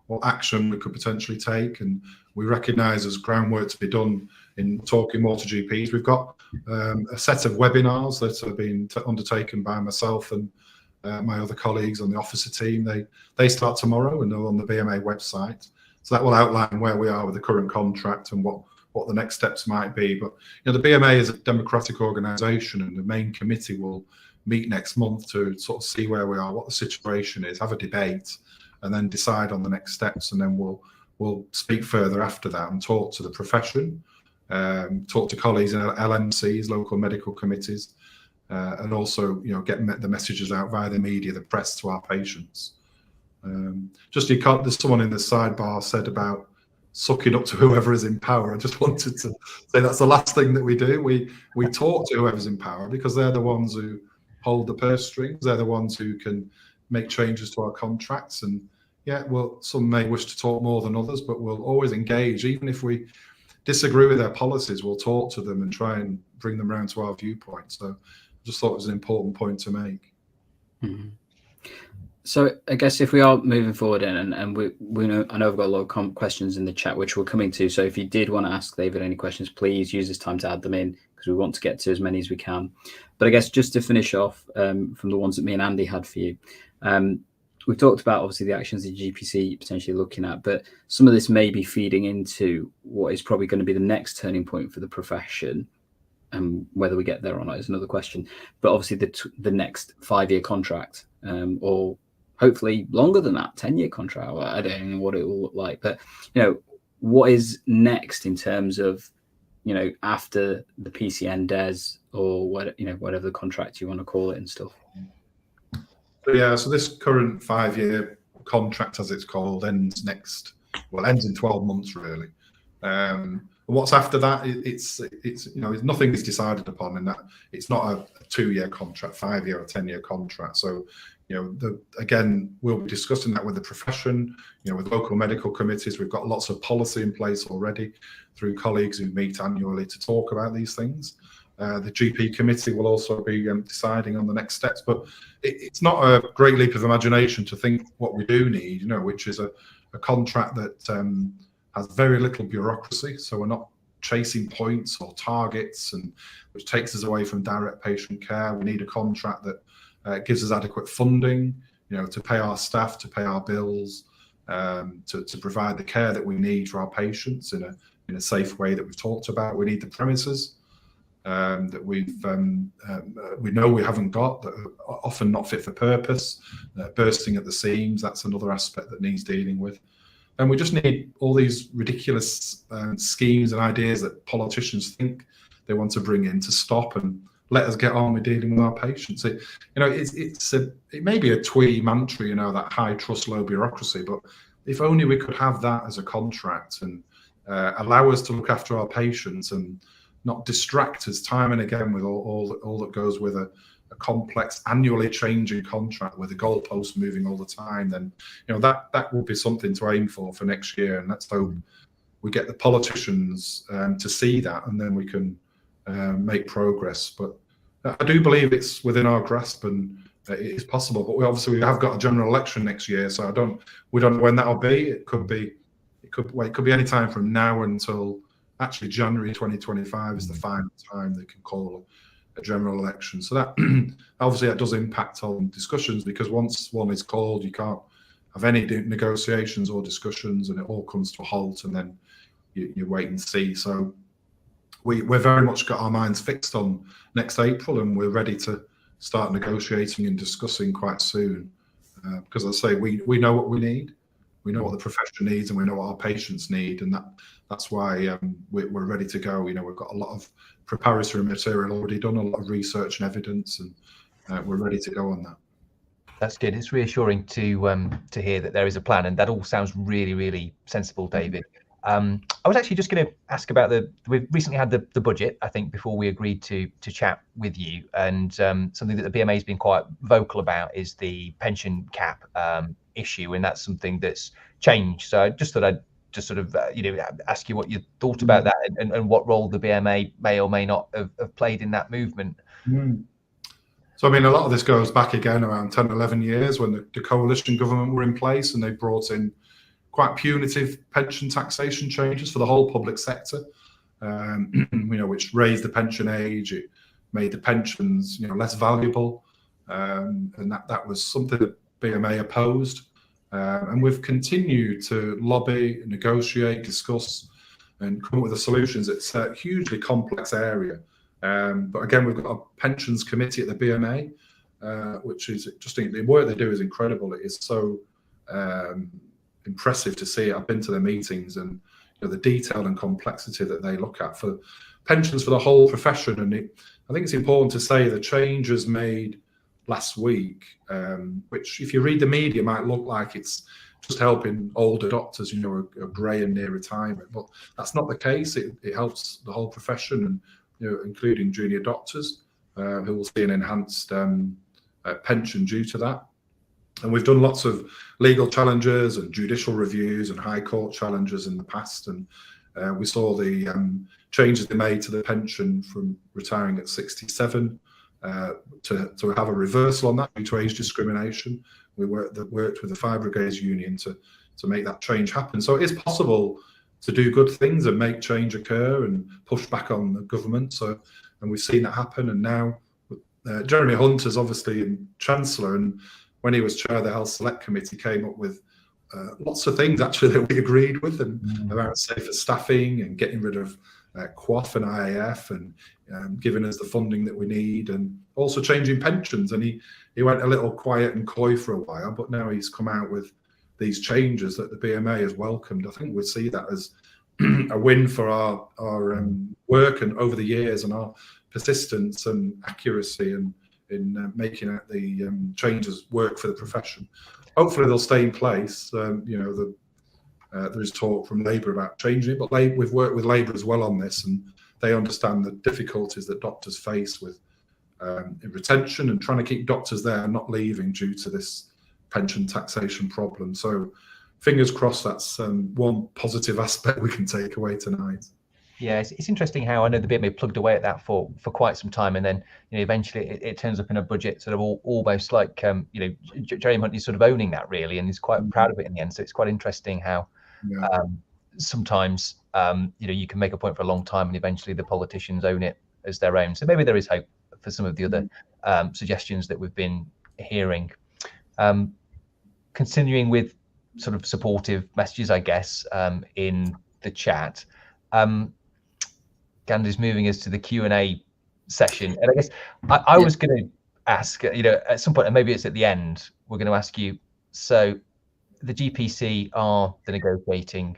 what action we could potentially take, and we recognise there's groundwork to be done in talking more to GPs. We've got a set of webinars that have been undertaken by myself and my other colleagues on the officer team. They start tomorrow and they're on the BMA website. So that will outline where we are with the current contract and what the next steps might be. But the BMA is a democratic organisation, and the main committee will meet next month to sort of see where we are, what the situation is, have a debate, and then decide on the next steps. And then we'll speak further after that and talk to the profession, talk to colleagues in LMCs, local medical committees, and also get the messages out via the media, the press, to our patients. There's someone in the sidebar said about sucking up to whoever is in power. I just wanted to say that's the last thing that we do. We talk to whoever's in power, because they're the ones who hold the purse strings. They're the ones who can make changes to our contracts. And some may wish to talk more than others, but we'll always engage. Even if we disagree with their policies, we'll talk to them and try and bring them around to our viewpoint. So I just thought it was an important point to make. Mm-hmm. So I guess if we are moving forward and we know, I know I've got a lot of questions in the chat, which we're coming to. So if you did want to ask David any questions, please use this time to add them in, because we want to get to as many as we can. But I guess just to finish off from the ones that me and Andy had for you, we've talked about obviously the actions the GPC potentially looking at, but some of this may be feeding into what is probably going to be the next turning point for the profession. Whether we get there or not is another question. But obviously the next 5-year contract, or hopefully longer than that, 10-year contract. I don't know what it will look like, but what is next in terms of after the PCN DES or whatever the contract you want to call it and stuff. So this current 5-year contract, as it's called, ends in 12 months really. What's after that? It's nothing is decided upon in that. It's not a 2-year contract, 5-year or 10-year contract. So again, we'll be discussing that with the profession, with local medical committees. We've got lots of policy in place already through colleagues who meet annually to talk about these things. The GP committee will also be deciding on the next steps. But it's not a great leap of imagination to think what we do need, which is a contract that has very little bureaucracy. So we're not chasing points or targets, and which takes us away from direct patient care. We need a contract that gives us adequate funding, to pay our staff, to pay our bills, to provide the care that we need for our patients in a safe way that we've talked about. We need the premises that we know we haven't got, that are often not fit for purpose, bursting at the seams. That's another aspect that needs dealing with. And we just need all these ridiculous schemes and ideas that politicians think they want to bring in to stop and let us get on with dealing with our patients. It may be a twee mantra, that high trust, low bureaucracy, but if only we could have that as a contract and allow us to look after our patients and not distract us time and again with all that goes with a complex, annually changing contract with the goalposts moving all the time, then that will be something to aim for next year. And let's hope we get the politicians to see that, and then we can make progress. But I do believe it's within our grasp, and it is possible. But we have got a general election next year, so we don't know when that'll be. It could be any time from now until actually January 2025 is the final time they can call a general election. So that obviously that does impact on discussions, because once one is called, you can't have any negotiations or discussions, and it all comes to a halt, and then you wait and see. So we've very much got our minds fixed on next April, and we're ready to start negotiating and discussing quite soon, because as I say, we know what we need, we know what the profession needs, and we know what our patients need, and that's why we're ready to go. We've got a lot of preparatory material already done, a lot of research and evidence, and we're ready to go on that. That's good. It's reassuring to hear that there is a plan, and that all sounds really, really sensible, David. I was actually just going to ask about we've recently had the budget, I think, before we agreed to chat with you, and something that the BMA has been quite vocal about is the pension cap issue, and that's something that's changed. So I just thought I'd just sort of ask you what you thought about that, and what role the BMA may or may not have played in that movement. So I mean, a lot of this goes back again around 10, 11 years when the coalition government were in place, and they brought in quite punitive pension taxation changes for the whole public sector, which raised the pension age, it made the pensions less valuable, and that was something that BMA opposed. And we've continued to lobby, negotiate, discuss, and come up with the solutions. It's a hugely complex area. But again, we've got a pensions committee at the BMA, which is just the work they do is incredible. It is so impressive to see. I've been to their meetings, and the detail and complexity that they look at for pensions for the whole profession. And I think it's important to say the changes made last week, which if you read the media might look like it's just helping older doctors, are grey and near retirement, but that's not the case. It helps the whole profession, and including junior doctors who will see an enhanced pension due to that. And we've done lots of legal challenges and judicial reviews and high court challenges in the past, and we saw the changes they made to the pension from retiring at 67 to have a reversal on that due to age discrimination. We worked with the Fire Brigades Union to make that change happen. So it is possible to do good things and make change occur and push back on the government. And we've seen that happen. And now Jeremy Hunt is obviously Chancellor, and when he was chair of the Health Select Committee, came up with lots of things actually that we agreed with, and about safer staffing and getting rid of QOF and IAF, and giving us the funding that we need, and also changing pensions. And he went a little quiet and coy for a while, but now he's come out with these changes that the BMA has welcomed. I think we see that as a win for our work and over the years, and our persistence and accuracy in making the changes work for the profession. Hopefully they'll stay in place. There is talk from Labour about changing it, but we've worked with Labour as well on this, and they understand the difficulties that doctors face with retention and trying to keep doctors there and not leaving due to this pension taxation problem. So fingers crossed that's one positive aspect we can take away tonight. Yeah, it's interesting how I know the BMA plugged away at that for quite some time, and then eventually it turns up in a budget sort of almost like Jeremy Hunt is sort of owning that really, and he's quite proud of it in the end. So it's quite interesting how sometimes you can make a point for a long time and eventually the politicians own it as their own. So maybe there is hope for some of the other suggestions that we've been hearing. Continuing with sort of supportive messages, I guess, in the chat. Gandhi's moving us to the Q&A session. And I guess I was going to ask, at some point, and maybe it's at the end, we're going to ask you, so the GPC are the negotiating,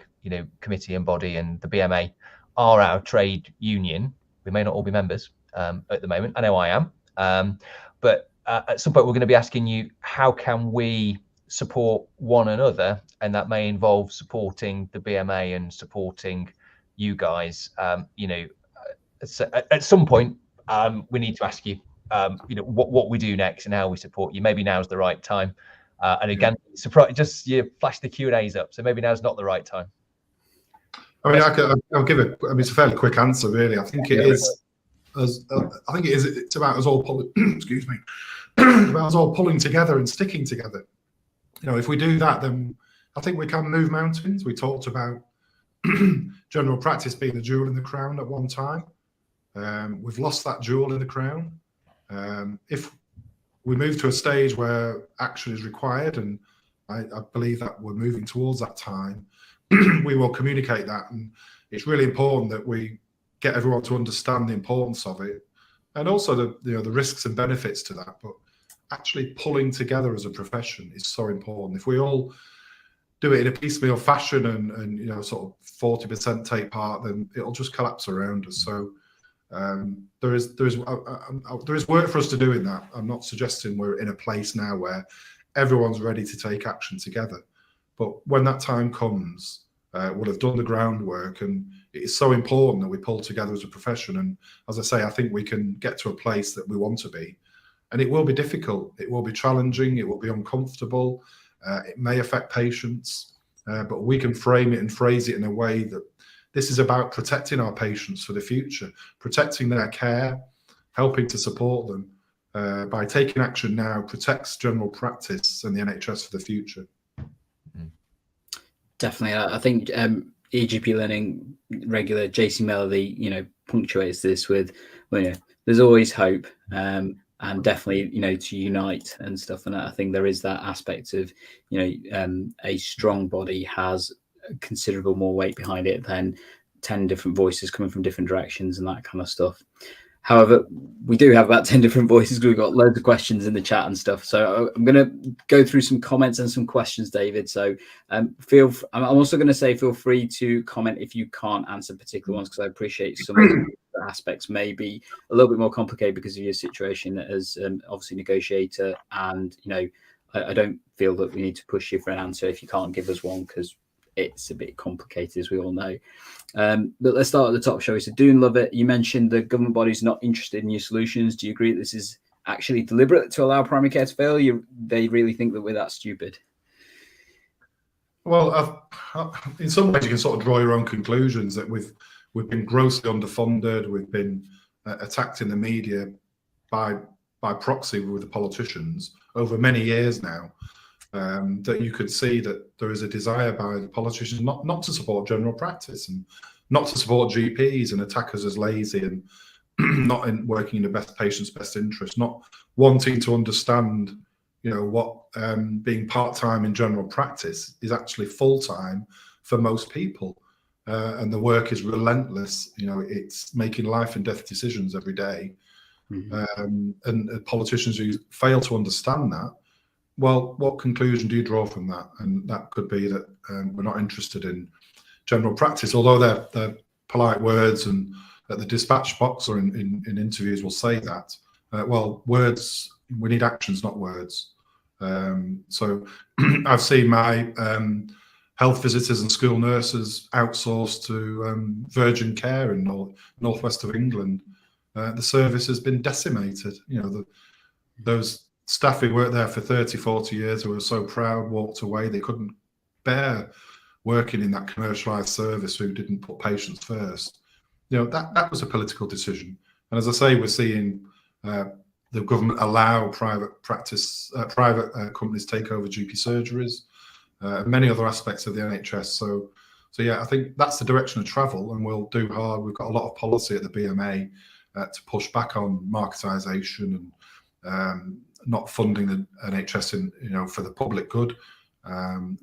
committee and body, and the BMA are our trade union. We may not all be members at the moment. I know I am. But at some point, we're going to be asking you, how can we support one another? And that may involve supporting the BMA and supporting you guys. At some point, we need to ask you, what we do next and how we support you. Maybe now's the right time. And again, surprise, you flash the Q&As up, so maybe now's not the right time. I mean, I'll give it. I mean, it's a fairly quick answer, really. I think it is. It's about us all pulling. Excuse me. About us all pulling together and sticking together. If we do that, then I think we can move mountains. We talked about general practice being a jewel in the crown at one time. We've lost that jewel in the crown. If we move to a stage where action is required, and I believe that we're moving towards that time, we will communicate that. And it's really important that we get everyone to understand the importance of it, and also the risks and benefits to that. But actually pulling together as a profession is so important. If we all do it in a piecemeal fashion and sort of 40% take part, then it'll just collapse around us. So there is work for us to do in that. I'm not suggesting we're in a place now where everyone's ready to take action together, but when that time comes, we'll have done the groundwork, and it is so important that we pull together as a profession. And as I say, I think we can get to a place that we want to be, and it will be difficult, it will be challenging, it will be uncomfortable, it may affect patients, but we can frame it and phrase it in a way that this is about protecting our patients for the future, protecting their care, helping to support them. By taking action now, protects general practice and the NHS for the future. Definitely. I think EGP Learning regular JC Melody, punctuates this with, there's always hope, and definitely, to unite and stuff. And I think there is that aspect of, a strong body has considerable more weight behind it than 10 different voices coming from different directions and that kind of stuff. However, we do have about 10 different voices. We've got loads of questions in the chat and stuff. So I'm going to go through some comments and some questions, David. So I'm also going to say, feel free to comment if you can't answer particular ones, because I appreciate some of the aspects may be a little bit more complicated because of your situation as obviously negotiator. And, I don't feel that we need to push you for an answer if you can't give us one, because it's a bit complicated, as we all know. But let's start at the top, shall we? So, Doon Love It, you mentioned the government body's not interested in your solutions. Do you agree that this is actually deliberate to allow primary care to fail? They really think that we're that stupid? Well, in some ways, you can sort of draw your own conclusions that we've been grossly underfunded. We've been attacked in the media by proxy with the politicians over many years now. That you could see that there is a desire by the politicians not to support general practice and not to support GPs, and attack us as lazy and not working in the patient's best interest, not wanting to understand, what being part-time in general practice is actually full-time for most people. And the work is relentless. It's making life and death decisions every day. Mm-hmm. And politicians who fail to understand that, well, what conclusion do you draw from that? And that could be that we're not interested in general practice, although they're polite words, and at the dispatch box or in interviews will say that. Well, words, we need actions, not words. So I've seen my health visitors and school nurses outsourced to Virgin Care in northwest of England. The service has been decimated. Those staff who worked there for 30, 40 years who were so proud walked away. They couldn't bear working in that commercialised service who didn't put patients first. That was a political decision. And as I say, we're seeing the government allow private companies take over GP surgeries, many other aspects of the NHS. So So yeah, I think that's the direction of travel, and we'll do hard. We've got a lot of policy at the BMA to push back on marketisation and not funding the NHS in, for the public good, and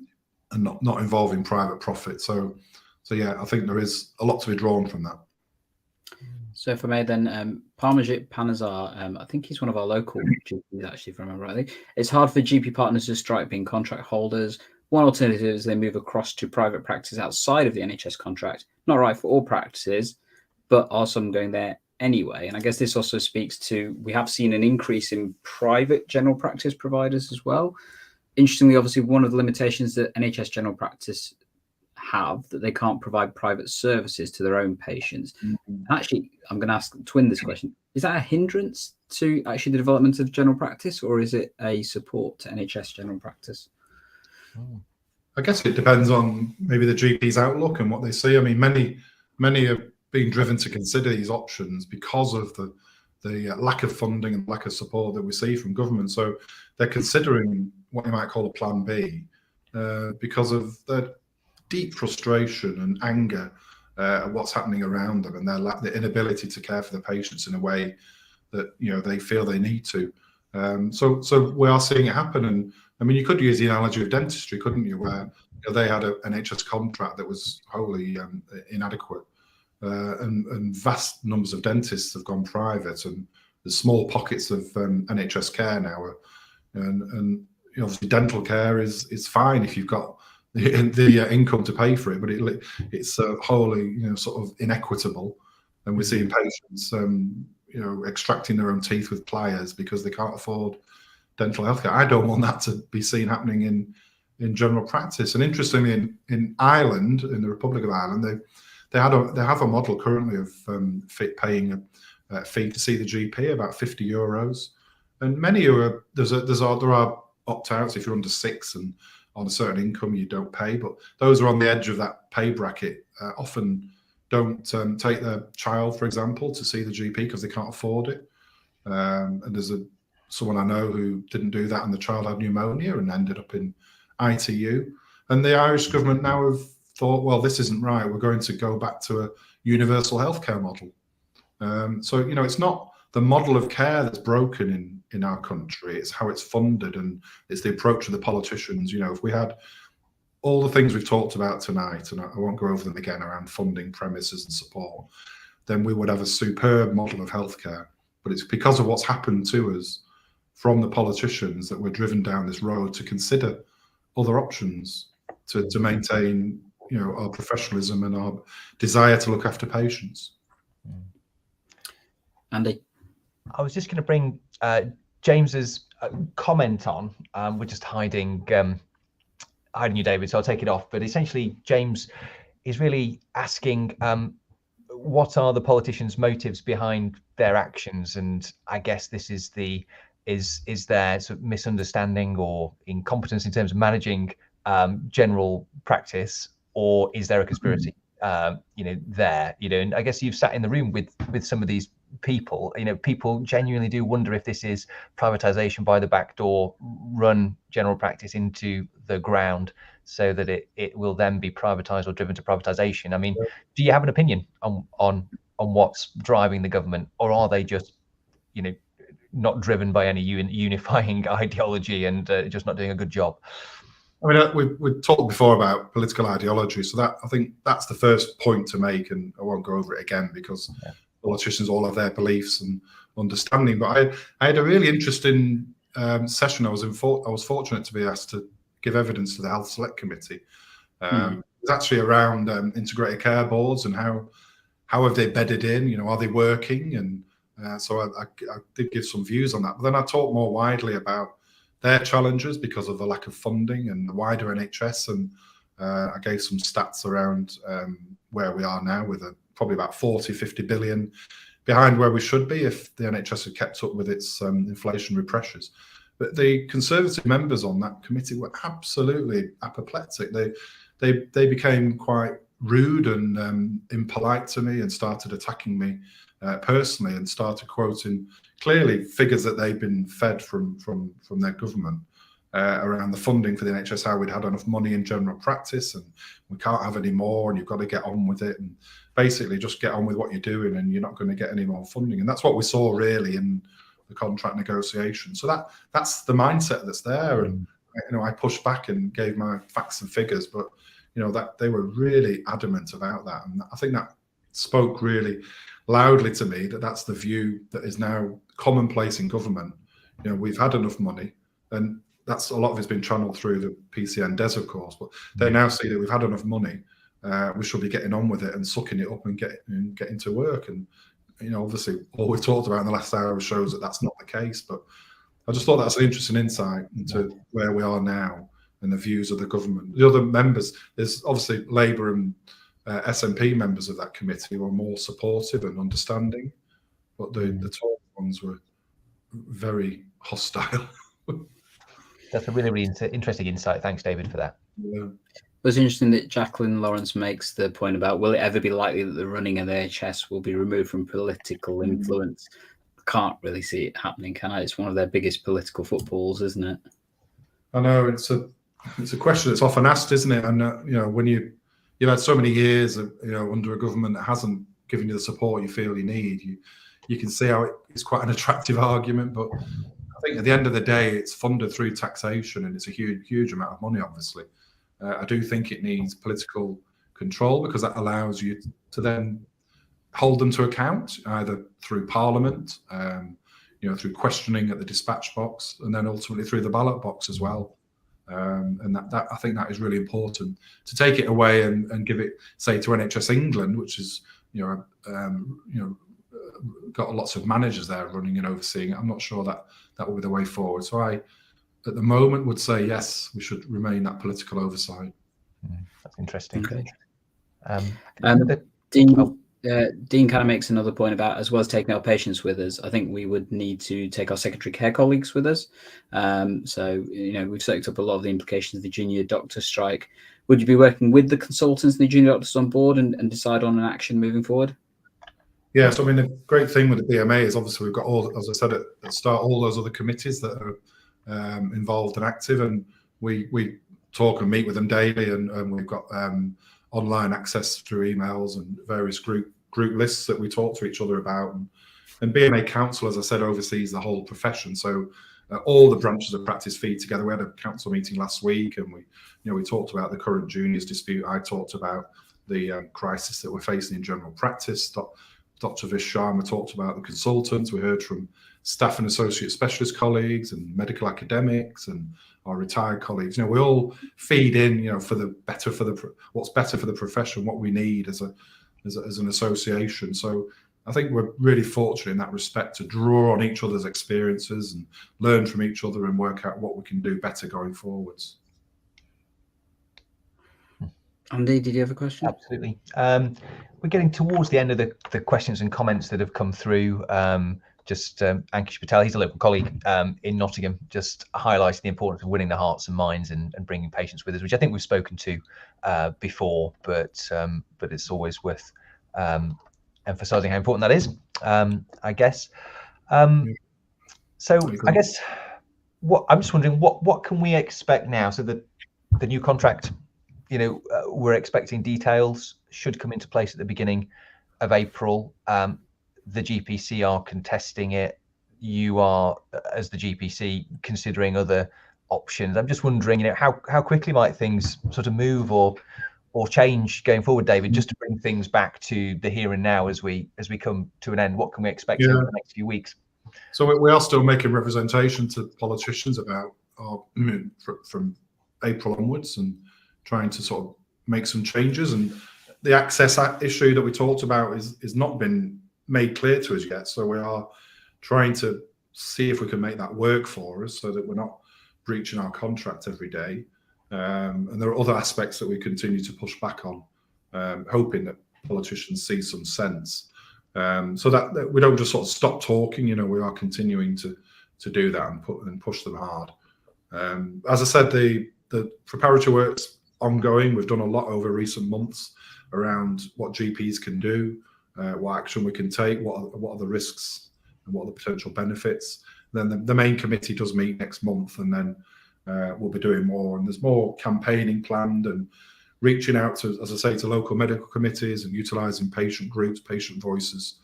not involving private profit. So yeah, I think there is a lot to be drawn from that. So if I may then, Parmajit Panazar, I think he's one of our local GPs actually, if I remember rightly. It's hard for GP partners to strike being contract holders. One alternative is they move across to private practice outside of the NHS contract. Not right for all practices, but are some going there anyway? And I guess this also speaks to, we have seen an increase in private general practice providers as well. Interestingly, obviously, one of the limitations that NHS general practice have, that they can't provide private services to their own patients. Actually, I'm going to ask Twin this question. Is that a hindrance to actually the development of general practice, or is it a support to NHS general practice? I guess it depends on maybe the GP's outlook and what they see. I mean, many are being driven to consider these options because of the lack of funding and lack of support that we see from government. So they're considering what you might call a plan B because of their deep frustration and anger at what's happening around them, and their inability to care for the patients in a way that they feel they need to. So we are seeing it happen. And I mean, you could use the analogy of dentistry, couldn't you, where they had an NHS contract that was wholly inadequate, and vast numbers of dentists have gone private, and there's small pockets of NHS care now, and obviously dental care is fine if you've got the income to pay for it, but it's wholly sort of inequitable, and we're seeing patients extracting their own teeth with pliers because they can't afford dental healthcare. I don't want that to be seen happening in general practice. And interestingly, in Ireland, in the Republic of Ireland, they have a model currently of paying a fee to see the GP, about €50, and many there are opt-outs if you're under 6 and on a certain income you don't pay, but those are on the edge of that pay bracket often don't take their child, for example, to see the GP because they can't afford it. And there's someone I know who didn't do that, and the child had pneumonia and ended up in ITU. And the Irish government now have thought, well, this isn't right. We're going to go back to a universal healthcare model. So it's not the model of care that's broken in our country. It's how it's funded, and it's the approach of the politicians. If we had all the things we've talked about tonight, and I won't go over them again around funding, premises and support, then we would have a superb model of healthcare. But it's because of what's happened to us from the politicians that we're driven down this road to consider other options to maintain our professionalism and our desire to look after patients. Andy? I was just going to bring James's comment on. We're just hiding you, David, so I'll take it off. But essentially, James is really asking what are the politicians' motives behind their actions, and I guess this is is there sort of misunderstanding or incompetence in terms of managing general practice, or is there a conspiracy? There, and I guess you've sat in the room with some of these people. People genuinely do wonder if this is privatization by the back door, run general practice into the ground so that it will then be privatized or driven to privatization. I mean, do you have an opinion on what's driving the government, or are they just not driven by any unifying ideology and just not doing a good job? I mean, we talked before about political ideology, so that I think that's the first point to make, and I won't go over it again because politicians all have their beliefs and understanding. But I had a really interesting session. I was fortunate to be asked to give evidence to the Health Select Committee. It was actually around integrated care boards and how have they bedded in? Are they working? And so I did give some views on that. But then I talked more widely about their challenges because of the lack of funding and the wider NHS, and I gave some stats around where we are now with probably about 40-50 billion behind where we should be if the NHS had kept up with its inflationary pressures. But the Conservative members on that committee were absolutely apoplectic. They became quite rude and impolite to me and started attacking me personally, and started quoting clearly figures that they've been fed from their government, around the funding for the NHS, how we'd had enough money in general practice and we can't have any more and you've got to get on with it, and basically just get on with what you're doing and you're not going to get any more funding. And that's what we saw really in the contract negotiation. So that's the mindset that's there. And I pushed back and gave my facts and figures, but that they were really adamant about that. And I think that spoke really loudly to me that that's the view that is now commonplace in government. We've had enough money, and that's a lot of it's been channeled through the PCN DES, of course, but they now see that we've had enough money. We should be getting on with it and sucking it up and getting to work. And obviously, all we've talked about in the last hour shows that that's not the case. But I just thought that's an interesting insight into where we are now and the views of the government. The other members, there's obviously Labour and SNP members of that committee were more supportive and understanding, but the Tory ones were very hostile. That's a really, really interesting insight. Thanks, David, for that. Yeah. It was interesting that Jacqueline Lawrence makes the point about, will it ever be likely that the running of the NHS will be removed from political influence? Can't really see it happening, can I? It's one of their biggest political footballs, isn't it? I know it's a question that's often asked, isn't it? And when you've had so many years of, under a government that hasn't given you the support you feel you need, you can see how it's quite an attractive argument. But I think at the end of the day, it's funded through taxation, and it's a huge amount of money, obviously. I do think it needs political control, because that allows you to then hold them to account, either through Parliament, through questioning at the dispatch box, and then ultimately through the ballot box as well. And that I think that is really important. To take it away and give it, say, to NHS England, which is got lots of managers there running and overseeing it, I'm not sure that will be the way forward. So I, at the moment, would say yes, we should remain that political oversight. That's interesting. Okay. Dean kind of makes another point about, as well as taking our patients with us, I think we would need to take our secondary care colleagues with us. So we've soaked up a lot of the implications of the junior doctor strike. Would you be working with the consultants and the junior doctors on board and decide on an action moving forward? Yeah, so I mean, the great thing with the BMA is obviously we've got all, as I said at the start, all those other committees that are involved and active, and we talk and meet with them daily, and we've got online access through emails and various group lists that we talk to each other about. And BMA Council, as I said, oversees the whole profession. So all the branches of practice feed together. We had a council meeting last week, and we talked about the current juniors dispute. I talked about the crisis that we're facing in general practice. Dr. Vish Sharma talked about the consultants. We heard from staff and associate specialist colleagues and medical academics and our retired colleagues. We all feed in, what's better for the profession, what we need as an association. So I think we're really fortunate in that respect to draw on each other's experiences and learn from each other and work out what we can do better going forwards. Andy, did you have a question? Absolutely. We're getting towards the end of the questions and comments that have come through. Ankish Patel, he's a local colleague in Nottingham, just highlighting the importance of winning the hearts and minds and bringing patients with us, which I think we've spoken to before, but it's always worth emphasising how important that is, I guess. So I guess I'm just wondering what can we expect now? So the new contract, we're expecting details should come into place at the beginning of April. The GPC are contesting it. You are, as the GPC, considering other options. I'm just wondering, how quickly might things sort of move or change going forward, David, just to bring things back to the here and now as we come to an end. What can we expect over the next few weeks? So we are still making representation to politicians about from April onwards and trying to sort of make some changes. And the access issue that we talked about is not been made clear to us yet. So we are trying to see if we can make that work for us so that we're not breaching our contract every day. And there are other aspects that we continue to push back on, hoping that politicians see some sense. So that we don't just sort of stop talking, we are continuing to do that and push them hard. As I said, the preparatory work's ongoing. We've done a lot over recent months around what GPs can do, what action we can take, what are the risks and what are the potential benefits. Then the main committee does meet next month, and then we'll be doing more, and there's more campaigning planned and reaching out to, as I say, to local medical committees and utilising patient groups, patient voices,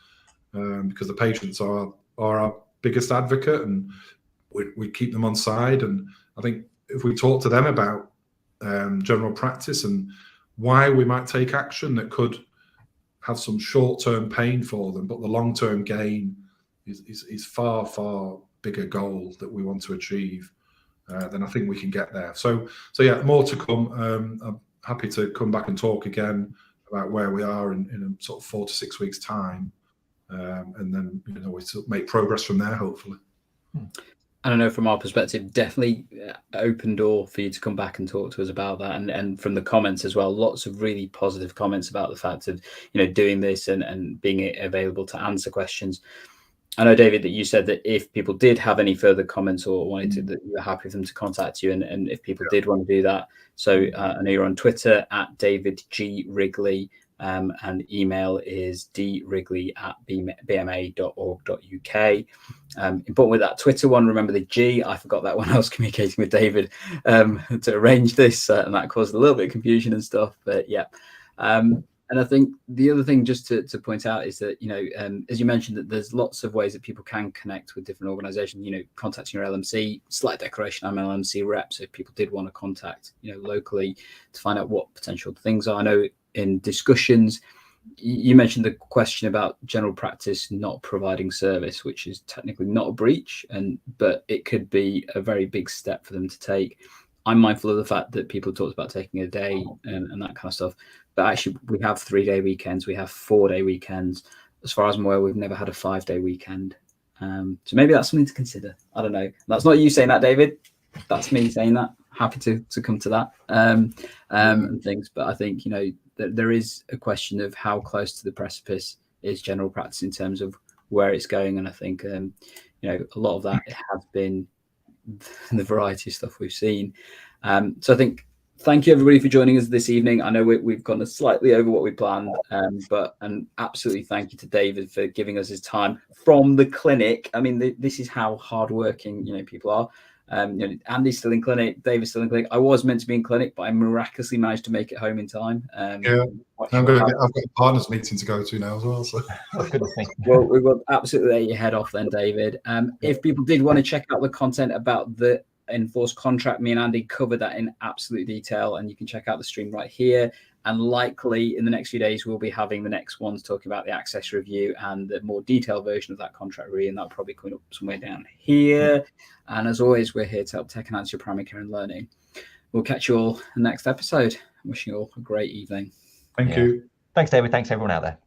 because the patients are our biggest advocate, and we keep them on side. And I think if we talk to them about general practice and why we might take action that could have some short-term pain for them, but the long-term gain is far, far bigger goal that we want to achieve, then I think we can get there. So yeah, more to come. I'm happy to come back and talk again about where we are in a sort of 4 to 6 weeks time, and then we make progress from there, hopefully. And I know from our perspective, definitely open door for you to come back and talk to us about that. And from the comments as well, lots of really positive comments about the fact of, doing this and being available to answer questions. I know, David, that you said that if people did have any further comments or wanted to, that you were happy for them to contact you. And if people did want to do that. So I know you're on Twitter at David G Wrigley. And email is dwrigley@bma.org.uk. Important with that Twitter one, remember the G. I forgot that when I was communicating with David to arrange this, and that caused a little bit of confusion and stuff. But yeah, and I think the other thing just to point out is that as you mentioned, that there's lots of ways that people can connect with different organisations. Contacting your LMC, slight declaration, I'm an LMC rep. So if people did want to contact locally to find out what potential things are, I know. In discussions, you mentioned the question about general practice not providing service, which is technically not a breach, but it could be a very big step for them to take. I'm mindful of the fact that people talked about taking a day and that kind of stuff, but actually we have 3-day weekends, we have 4-day weekends. As far as I'm aware, we've never had a 5-day weekend. So maybe that's something to consider. I don't know. That's not you saying that, David. That's me saying that. Happy to come to that and things, but I think there is a question of how close to the precipice is general practice in terms of where it's going, and I think a lot of that has been the variety of stuff we've seen. So I think thank you everybody for joining us this evening. I know we've gone slightly over what we planned, but absolutely thank you to David for giving us his time from the clinic. I mean, this is how hardworking people are. Andy's still in clinic, David's still in clinic. I was meant to be in clinic, but I miraculously managed to make it home in time. Yeah, I've got a partners meeting to go to now as well. So, well, we will absolutely let your head off then, David. If people did want to check out the content about the enforced contract, me and Andy covered that in absolute detail, and you can check out the stream right here. And likely in the next few days, we'll be having the next ones talking about the access review and the more detailed version of that contract review, and that'll probably come up somewhere down here. And as always, we're here to help tech enhance your primary care and learning. We'll catch you all in the next episode. I'm wishing you all a great evening. Thank you. Thanks, David. Thanks, everyone out there.